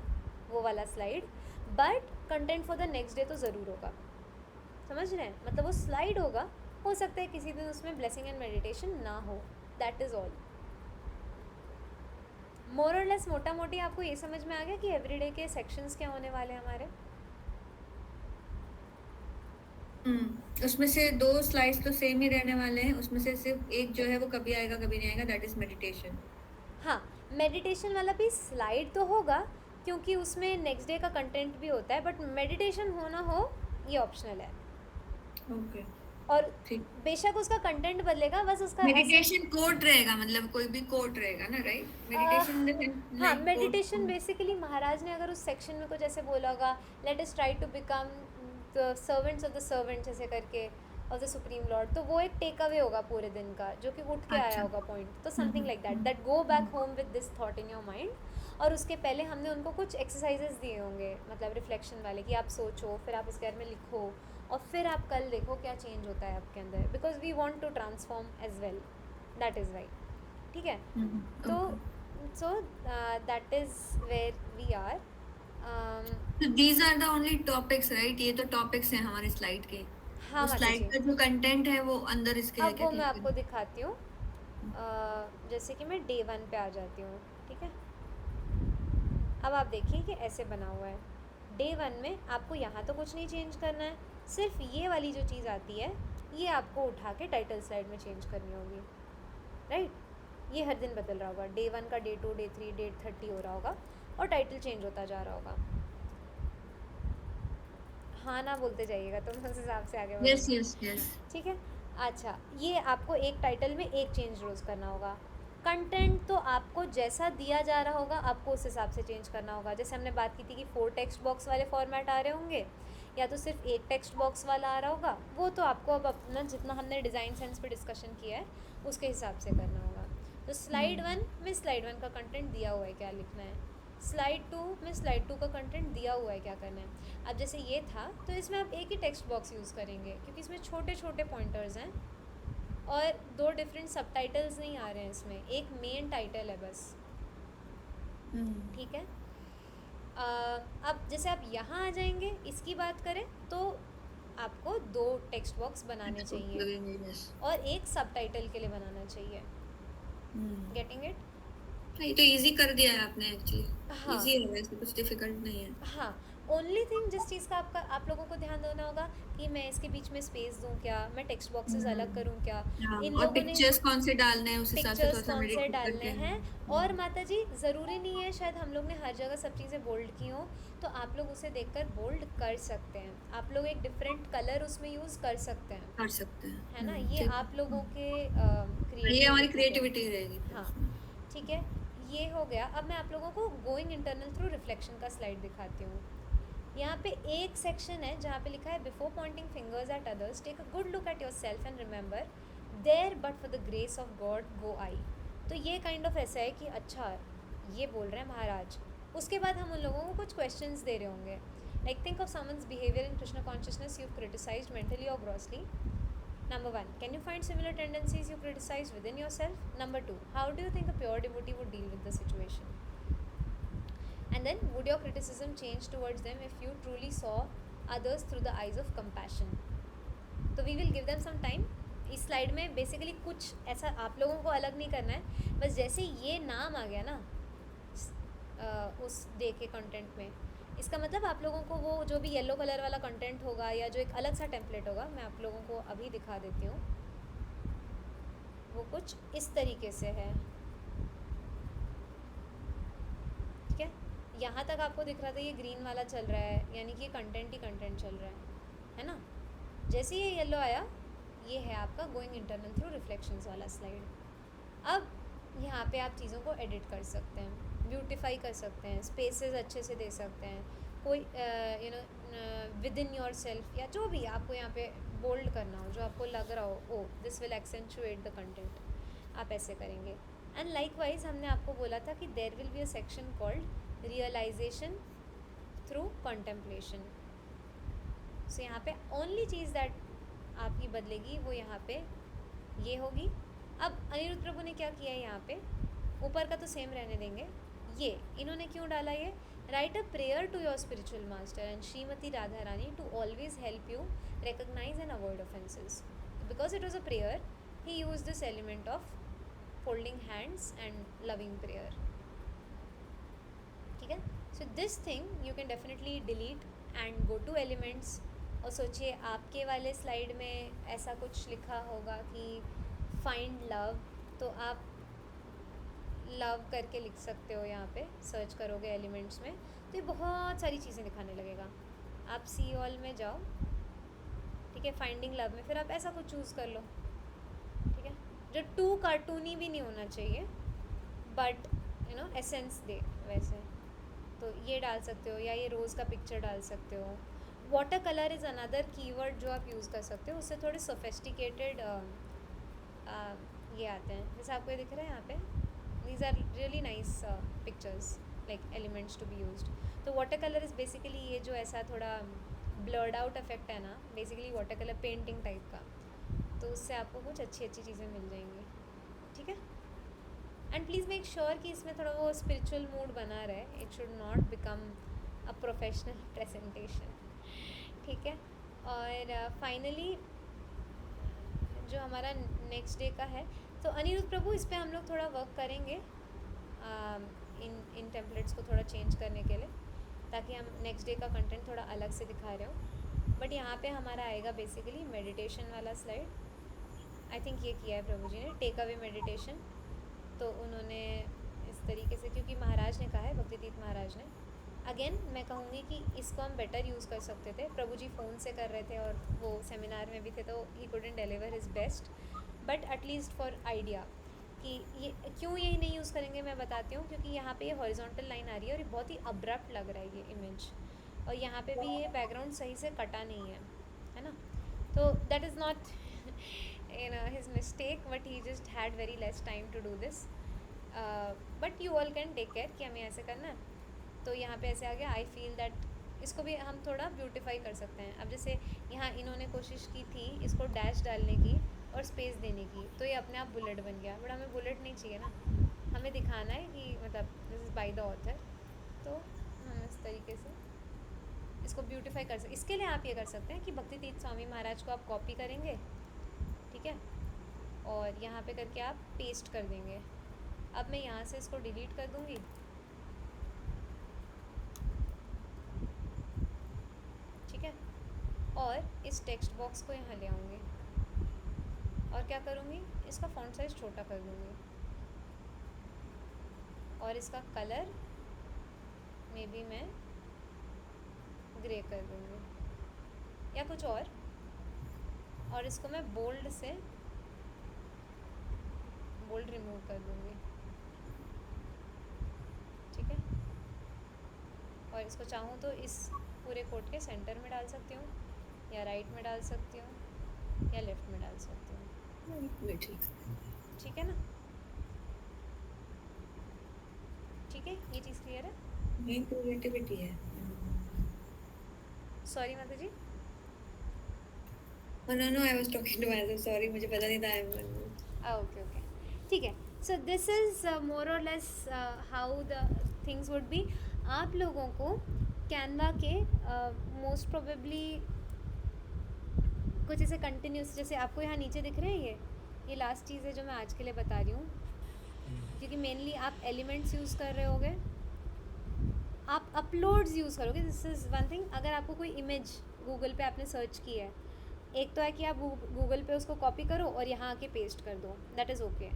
वो वाला slide, but content for the next day तो ज़रूर होगा, समझ रहे हैं? मतलब वो स्लाइड होगा, हो सकता है किसी दिन उसमें ब्लेसिंग एंड मेडिटेशन ना हो, दैट इज़ ऑल। मोर और लेस मोटा मोटी आपको ये समझ में आ गया कि एवरीडे के सेक्शंस क्या होने वाले हैं हमारे? उसमें से 2 स्लाइड्स तो सेम ही रहने वाले हैं, उसमें से सिर्फ एक जो है वो कभी आएगा कभी नहीं आएगा, दैट इज मेडिटेशन। हाँ, मेडिटेशन वाला भी स्लाइड तो होगा क्योंकि उसमें नेक्स्ट डे का कंटेंट भी होता है, बट मेडिटेशन होना हो ये ऑप्शनल है। ओके, और ठीक। बेशक उसका कंटेंट बदलेगा, बस उसका मेडिटेशन कोट रहेगा, मतलब कोई भी कोट रहेगा ना, राइट? मेडिटेशन हाँ, मेडिटेशन बेसिकली महाराज ने अगर उस सेक्शन में कुछ ऐसे बोला होगा, let us try to become the servants of the servants ऐसे करके ऑफ द सुप्रीम लॉर्ड, तो वो एक टेक अवे होगा पूरे दिन का, जो कि उठ के आया होगा पॉइंट। तो something like that go back home with this thought in your mind. और उसके पहले हमने उनको कुछ एक्सरसाइजेस दिए होंगे, मतलब रिफ्लेक्शन वाले, कि आप सोचो, फिर आप इसके बारे में लिखो, और फिर आप कल देखो क्या चेंज होता है आपके अंदर, because we want to transform as well, that is why, ठीक है। तो so that is where we are. These are the only topics, right? ये तो टॉपिक्स हैं हमारे स्लाइड के। हाँ, स्लाइड का जो कंटेंट है वो अंदर इसके है अब क्या? वो मैं आपको दिखाती हूँ। जैसे कि मैं डे 1 पे आ जाती हूँ, ठीक है। अब आप देखिए कि ऐसे बना हुआ है। डे 1 में आपको यहाँ तो कुछ नहीं चेंज करना है, सिर्फ ये वाली जो चीज़ आती है ये आपको उठा के टाइटल स्लाइड में चेंज करनी होगी, राइट। ये हर दिन बदल रहा होगा, डे 1 का डे 2, डे 3, डे 30 हो रहा होगा और टाइटल चेंज होता जा रहा होगा। हाँ ना बोलते जाइएगा तो मैं उस हिसाब से आगे यस बढ़ूँगी, यस यस। ठीक है। अच्छा, ये आपको एक टाइटल में एक चेंज रोज़ करना होगा। कंटेंट तो आपको जैसा दिया जा रहा होगा आपको उस हिसाब से चेंज करना होगा। जैसे हमने बात की थी कि 4 टेक्स्ट बॉक्स वाले फॉर्मेट आ रहे होंगे या तो सिर्फ एक टेक्स्ट बॉक्स वाला आ रहा होगा, वो तो आपको अब अपना जितना हमने डिज़ाइन सेंस पे डिस्कशन किया है उसके हिसाब से करना होगा। तो स्लाइड 1 में स्लाइड 1 का कंटेंट दिया हुआ है क्या लिखना है, स्लाइड 2 में स्लाइड 2 का कंटेंट दिया हुआ है क्या करना है। अब जैसे ये था तो इसमें आप एक ही टेक्स्ट बॉक्स यूज़ करेंगे क्योंकि इसमें छोटे छोटे पॉइंटर्स हैं और 2 डिफरेंट सबटाइटल्स नहीं आ रहे हैं इसमें, एक मेन टाइटल है बस, ठीक है। अब जैसे आप यहाँ आ जाएंगे, इसकी बात करें तो आपको 2 टेक्स्ट बॉक्स बनाने चाहिए लगेंगे, यस। और एक सबटाइटल के लिए बनाना चाहिए। Getting it? ये तो इजी कर दिया है आपने एक्चुअली। हाँ। इजी है, वैसे कुछ डिफिकल्ट नहीं है। हाँ, ओनली थिंग जिस चीज़ का आप लोगों को ध्यान देना होगा कि मैं इसके बीच में स्पेस दूँ क्या, मैं टेक्स्ट बॉक्सेस अलग करूँ क्या, हाँ, इन और लोगों ने पिक्चर्स कौन से डालने हैं उस हिसाब से पिक्चर्स थोड़ा सा कौन से edit डालने करके। हैं। और माता जी ज़रूरी नहीं है शायद हम लोग ने हर जगह सब चीज़ें बोल्ड की हों, तो आप लोग उसे देखकर बोल्ड कर सकते हैं। आप लोग एक डिफरेंट कलर उसमें यूज़ कर सकते हैं, कर सकते हैं, है ना। ये ठीक। आप लोगों के ये हमारी क्रिएटिविटी क्रिएटिविटी रहेगी। हाँ, ठीक है। ये हो गया। अब मैं आप लोगों को गोइंग इंटरनल थ्रू रिफ्लेक्शन का स्लाइड दिखाती हूँ। यहाँ पे एक सेक्शन है जहाँ पे लिखा है before pointing fingers at others take a good look at yourself and remember there but for the grace of God go I. तो ये काइंड ऑफ ऐसा है कि अच्छा ये बोल रहे हैं महाराज। उसके बाद हम उन लोगों को कुछ क्वेश्चंस दे रहे होंगे, like think of someone's behaviour in Krishna consciousness you criticised mentally और grossly. Number 1, can you find similar tendencies you criticize within yourself? Number 2, how do you think a pure devotee would deal with the situation? And then, would your criticism change towards them if you truly saw others through the eyes of compassion? तो we will give them some time. इस slide में basically कुछ ऐसा आप लोगों को अलग नहीं करना है, बस जैसे ये नाम आ गया ना उस डे के कंटेंट में, इसका मतलब आप लोगों को वो जो भी येलो कलर वाला कंटेंट होगा या जो एक अलग सा टेम्पलेट होगा, मैं आप लोगों को अभी दिखा देती हूँ, वो कुछ इस तरीके से है, ठीक है। यहाँ तक आपको दिख रहा था ये ग्रीन वाला चल रहा है, यानी कि कंटेंट ही कंटेंट चल रहा है ना। जैसे ये येलो आया, ये है आपका गोइंग इंटरनल थ्रू रिफ्लेक्शंस वाला स्लाइड। अब यहाँ पे आप चीज़ों को एडिट कर सकते हैं, ब्यूटिफाई कर सकते हैं, स्पेसेस अच्छे से दे सकते हैं, कोई विद इन योर सेल्फ या जो भी आपको यहाँ पे बोल्ड करना हो, जो आपको लग रहा हो oh this will accentuate the content, आप ऐसे करेंगे। एंड लाइकवाइज हमने आपको बोला था कि there will be a section called realisation through contemplation. So यहाँ पे ओनली चीज़ दैट आपकी बदलेगी वो यहाँ पे ये होगी। अब अनिरुद्ध प्रभु ने क्या किया है यहाँ पे, ऊपर का तो सेम रहने देंगे, ये इन्होंने क्यों डाला, ये write a prayer to your spiritual master and Shrimati Radha Rani to always help you recognise and avoid offences. Because it was a prayer he use this element of folding hands and loving prayer, ठीक है। So this thing you can definitely delete and go to elements और सोचिए आपके वाले slide में ऐसा कुछ लिखा होगा कि फाइंड लव, तो आप लव करके लिख सकते हो, यहाँ पे सर्च करोगे एलिमेंट्स में तो ये बहुत सारी चीज़ें दिखाने लगेगा। आप सी ऑल में जाओ, ठीक है, फाइंडिंग लव में फिर आप ऐसा कुछ चूज़ कर लो, ठीक है, जो टू कार्टूनी भी नहीं होना चाहिए बट यू नो एसेंस दे वैसे, तो ये डाल सकते हो या ये रोज़ का पिक्चर डाल सकते हो। Water colour is another keyword जो आप यूज़ कर सकते हो, उससे थोड़े सोफिस्टिकेटेड ये आते हैं, जैसे आपको ये दिख रहा है यहाँ पे, these are really nice pictures like elements to be used. तो water color is basically ये जो ऐसा थोड़ा blurred out effect है ना, basically water color painting type का, तो उससे आपको कुछ अच्छी अच्छी चीज़ें मिल जाएंगी, ठीक है। एंड प्लीज़ मेक श्योर कि इसमें थोड़ा वो स्पिरिचुअल मूड बना रहे, it should not become a professional presentation, ठीक है। और फाइनली जो हमारा नेक्स्ट डे का है, तो अनिरुद्ध प्रभु, इस पे हम लोग थोड़ा वर्क करेंगे इन टेम्पलेट्स को थोड़ा चेंज करने के लिए, ताकि हम नेक्स्ट डे का कंटेंट थोड़ा अलग से दिखा रहे हो। बट यहाँ पे हमारा आएगा बेसिकली मेडिटेशन वाला स्लाइड। आई थिंक ये किया है प्रभु जी ने, टेक अवे मेडिटेशन। तो उन्होंने इस तरीके से, क्योंकि महाराज ने कहा है, भक्तितीर्थ महाराज ने, अगेन मैं कहूँगी कि इसको हम बेटर यूज़ कर सकते थे। प्रभु जी फ़ोन से कर रहे थे और वो सेमिनार में भी थे, तो he couldn't deliver his best, but at least for idea कि ये क्यों यही नहीं यूज़ करेंगे मैं बताती हूँ। क्योंकि यहाँ पे ये हॉरिजॉन्टल लाइन आ रही है और ये बहुत ही अब्रप्ट लग रहा है ये इमेज, और यहाँ पे भी ये बैकग्राउंड सही से कटा नहीं है ना। तो that is not his mistake, but he just had very less time to do this, but you all can take care कि हमें ऐसे करना है। तो यहाँ पे ऐसे आ गया, आई फील दैट इसको भी हम थोड़ा ब्यूटीफाई कर सकते हैं। अब जैसे यहाँ इन्होंने कोशिश की थी इसको डैश डालने की और स्पेस देने की, तो ये अपने आप बुलेट बन गया। बट हमें बुलेट नहीं चाहिए ना, हमें दिखाना है कि मतलब this is by the author. तो हम इस तरीके से इसको ब्यूटीफाई कर सकते। इसके लिए आप ये कर सकते हैं कि भक्तितीर्थ स्वामी महाराज को आप कॉपी करेंगे, ठीक है, और यहाँ पे करके आप पेस्ट कर देंगे। अब मैं यहाँ से इसको डिलीट कर दूँगी, ठीक है, और इस टेक्स्ट बॉक्स को यहाँ ले आऊँगी और क्या करूँगी, इसका फॉन्ट साइज़ छोटा कर दूँगी और इसका कलर मे बी मैं ग्रे कर दूँगी या कुछ और इसको मैं बोल्ड से बोल्ड रिमूव कर दूँगी, ठीक है। और इसको चाहूँ तो इस पूरे कोट के सेंटर में डाल सकती हूँ, या राइट में डाल सकती हूँ, या लेफ़्ट में डाल सकती हूँ, ठीक है ना। ठीक है, ये चीज़ क्लियर है? मेन क्रिएटिविटी है। सॉरी माता जी। No, I was talking to myself. Sorry, मुझे पता नहीं था। ओके ओके, ठीक है। सो दिस इज़ मोर और less how the things would be. आप लोगों को कैनवा के मोस्ट प्रोबेबली कुछ ऐसे कंटिन्यूस, जैसे आपको यहाँ नीचे दिख रहे हैं, ये लास्ट चीज़ है जो मैं आज के लिए बता रही हूँ, क्योंकि मेनली आप एलिमेंट्स यूज़ कर रहे होगे, आप अपलोड्स यूज़ करोगे। This is one thing. अगर आपको कोई इमेज गूगल पे आपने सर्च की है, एक तो है कि आप गूगल पे उसको कॉपी करो और यहाँ आके पेस्ट कर दो, दैट इज़ ओके।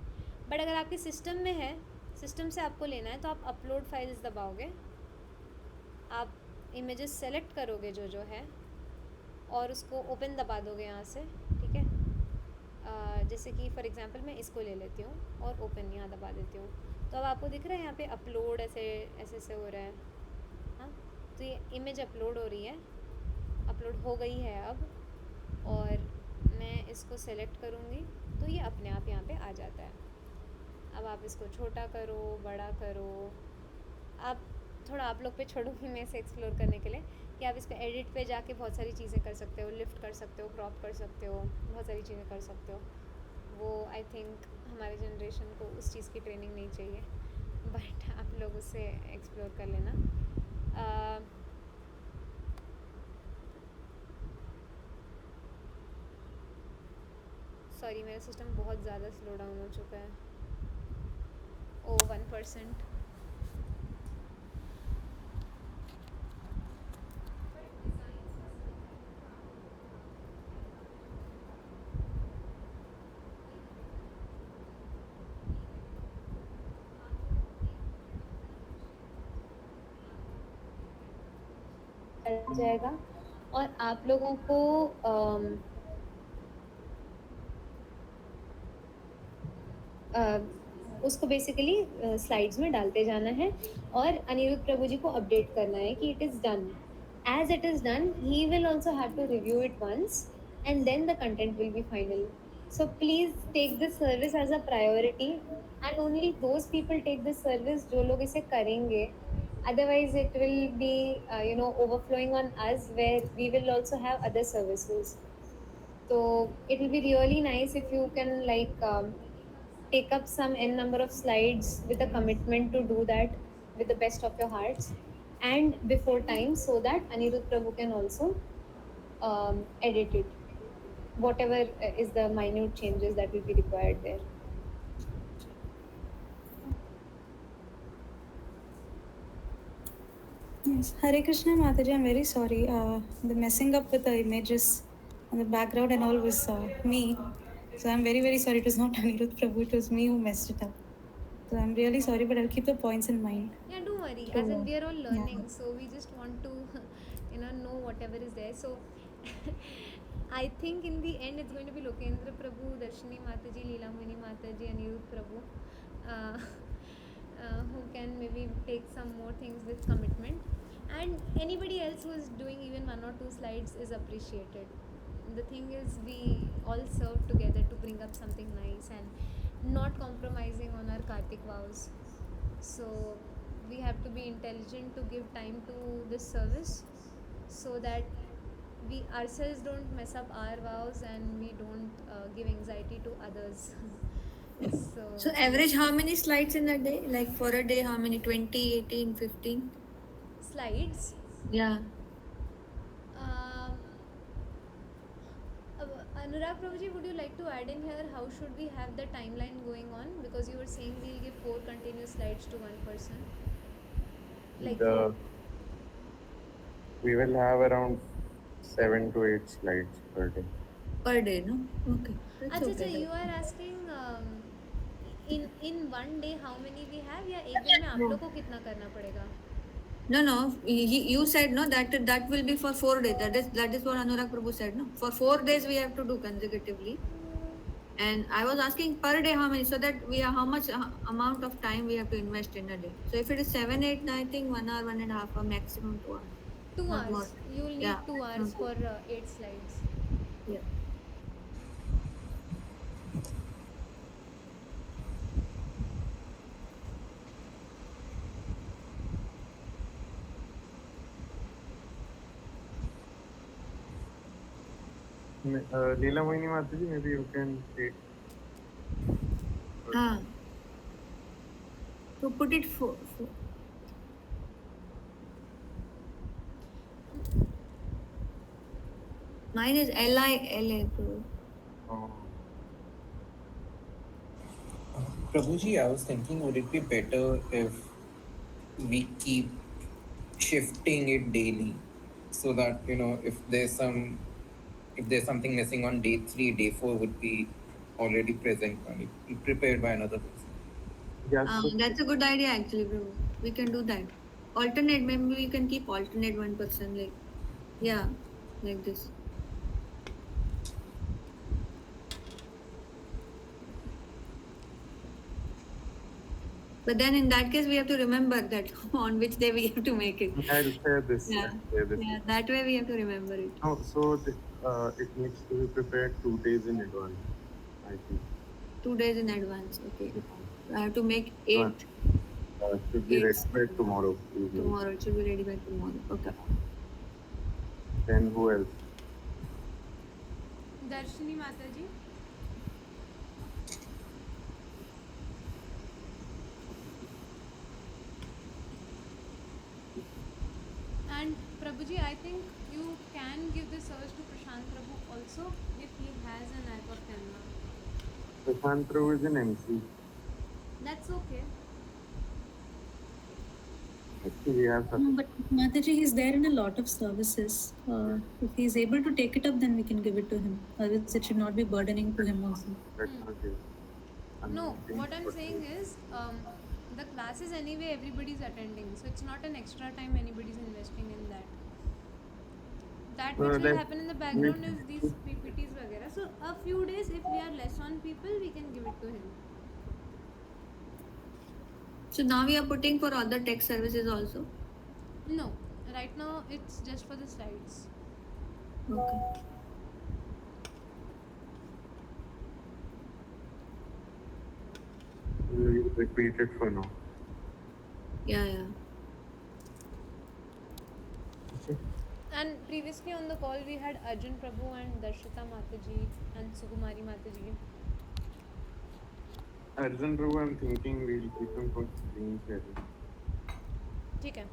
बट अगर आपके सिस्टम में है, सिस्टम से आपको लेना है, तो आप अपलोड फाइल्स दबाओगे, आप इमेजेस सेलेक्ट करोगे जो है, और उसको ओपन दबा दोगे यहाँ से, ठीक है। जैसे कि फॉर एग्जांपल मैं इसको ले लेती हूँ और ओपन यहाँ दबा देती हूँ, तो अब आपको दिख रहा है यहाँ पे अपलोड ऐसे हो रहा है, हाँ। तो ये इमेज अपलोड हो रही है, अपलोड हो गई है अब, और मैं इसको सेलेक्ट करूँगी तो ये अपने आप यहाँ पे आ जाता है। अब आप इसको छोटा करो, बड़ा करो, आप थोड़ा आप लोग पे छोड़ूंगी मैं इसे एक्सप्लोर करने के लिए, कि आप इस पर एडिट पे जाके बहुत सारी चीज़ें कर सकते हो, लिफ्ट कर सकते हो, क्रॉप कर सकते हो, बहुत सारी चीज़ें कर सकते हो। वो आई थिंक हमारे जनरेशन को उस चीज़ की ट्रेनिंग नहीं चाहिए, बट आप लोग उससे एक्सप्लोर कर लेना। सॉरी, मेरा सिस्टम बहुत ज़्यादा स्लो डाउन हो चुका है। ओ 1%। जाएगा और आप लोगों को उसको बेसिकली स्लाइड्स में डालते जाना है और अनिरुद्ध प्रभु जी को अपडेट करना है कि it is done. As it is done, he will also have to review it once and then the content will be final. So please take this service as a priority, and only those people take this service जो लोग इसे करेंगे। Otherwise it will be overflowing on us, where we will also have other services. So it will be really nice if you can take up some n number of slides with a commitment to do that with the best of your hearts and before time, so that Anirudh Prabhu can also edit it, whatever is the minute changes that will be required there. Yes, Hare Krishna Mataji, I'm very sorry. The messing up with the images and the background and all was me. So I'm very, very sorry. It was not Anirudh Prabhu, it was me who messed it up. So I'm really sorry, but I'll keep the points in mind. Yeah, don't worry. As in, So, we are all yeah. learning, so we just want to, know whatever is there. So, I think in the end, it's going to be Lokendra Prabhu, Darshini Mataji, Leela Muni Mataji, and Anirudh Prabhu, uh, who can maybe take some more things with commitment. And anybody else who is doing even 1 or 2 slides is appreciated. The thing is, we all serve together to bring up something nice and not compromising on our Kartik vows. So we have to be intelligent to give time to this service so that we ourselves don't mess up our vows and we don't give anxiety to others. So average how many slides in a day? Like for a day, how many? 20, 18, 15? Slides. Yeah. Um, Anurag Prabhuji, would you like to add in here how should we have the timeline going on? Because you were saying we'll give 4 continuous slides to one person. Like We will have around 7 to 8 slides per day. Per day, no? Okay. That's अच्छा okay. you are asking in one day how many we have या एक दिन में आप लोग को कितना करना पड़ेगा? No. You said no that will be for 4 days. That is what Anurag Prabhu said. No, for 4 days we have to do consecutively. And I was asking per day how many, so that we are how much amount of time we have to invest in a day. So if it is 7, 8, I think 1 hour, 1.5 hour, maximum 2 hours. 2 Not hours. more. You will need Yeah. 2 hours for 8 slides. Yeah. Leela Moini Mataji, maybe you can take. To put it for mine is LILA. Oh. Prabhuji, I was thinking, would it be better if we keep shifting it daily, so that if there's something missing on day 3, day 4 would be already present and prepared by another person. Yes, That's a good idea actually, bro. We can do that. Alternate, maybe we can keep alternate one person, like like this. But then in that case, we have to remember that on which day we have to make it. I'll share this. Yeah. I'll share this. Yeah, that way we have to remember it. No, so it needs to be prepared 2 days in advance, I think. 2 days in advance. Okay. So I have to make 8 Should be ready by tomorrow evening. tomorrow. It should be ready by tomorrow. Okay. Then who else? Darshini Mataji. And Prabhuji, I think you can give the service to Prashant Prabhu also if he has an app of camera. Prashant Prabhu is in MC. That's okay. Actually, we have No, but Mataji, he's there in a lot of services. If he's able to take it up, then we can give it to him. Otherwise, it should not be burdening to him also. No, what I'm saying is the classes anyway everybody's attending, so it's not an extra time anybody's investing in that. That which will that- happen in the background is these PPTs वगैरह. So a few days if we are less on people, we can give it to him. So now we are putting for other tech services also. No, right now it's just for the slides. Okay. We'll repeat it for now. Yeah. And previously on the call we had Arjun Prabhu and Darshita Mataji and Sukumari Mataji. Arjun Prabhu, I'm thinking we'll keep him for screen sharing. ठीक है.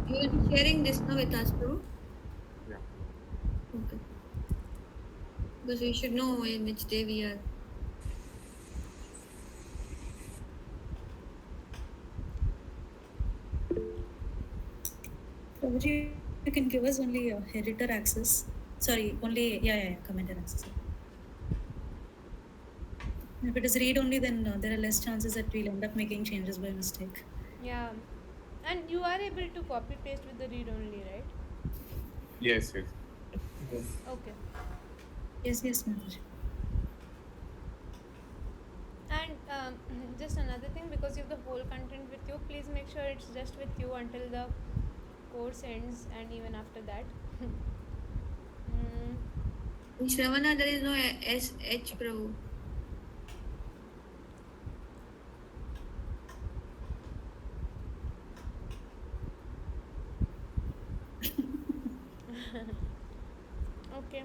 You will be sharing this now with us, bro? Yeah. Okay. Because we should know in which day we are. Prabhuji, you can give us only editor access. Sorry, only commenter access. If it is read only, then there are less chances that we'll end up making changes by mistake. Yeah. And you are able to copy paste with the read only, right? Yes, yes. Yes. Okay. Yes, Mataji. And just another thing, because you have the whole content with you, please make sure it's just with you until the course ends and even after that. In Shravana, there is no SH, Prabhu. Okay.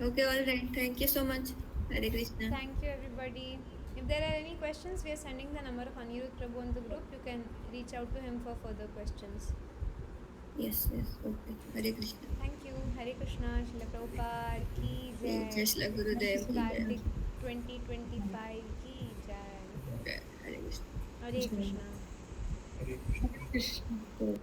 Okay, all right. Thank you so much. Hare Krishna. Thank you, everybody. If there are any questions, we are sending the number of Anirudh Prabhu on the group. You can reach out to him for further questions. Yes. Okay. Hare Krishna. Thank you. Hare Krishna. Srila Prabhupada ki jai. Jai Shri Gurudev ki jai. Kartik 2025 ki jai. Hare Krishna. Hare Krishna. Hare Krishna. Krishna.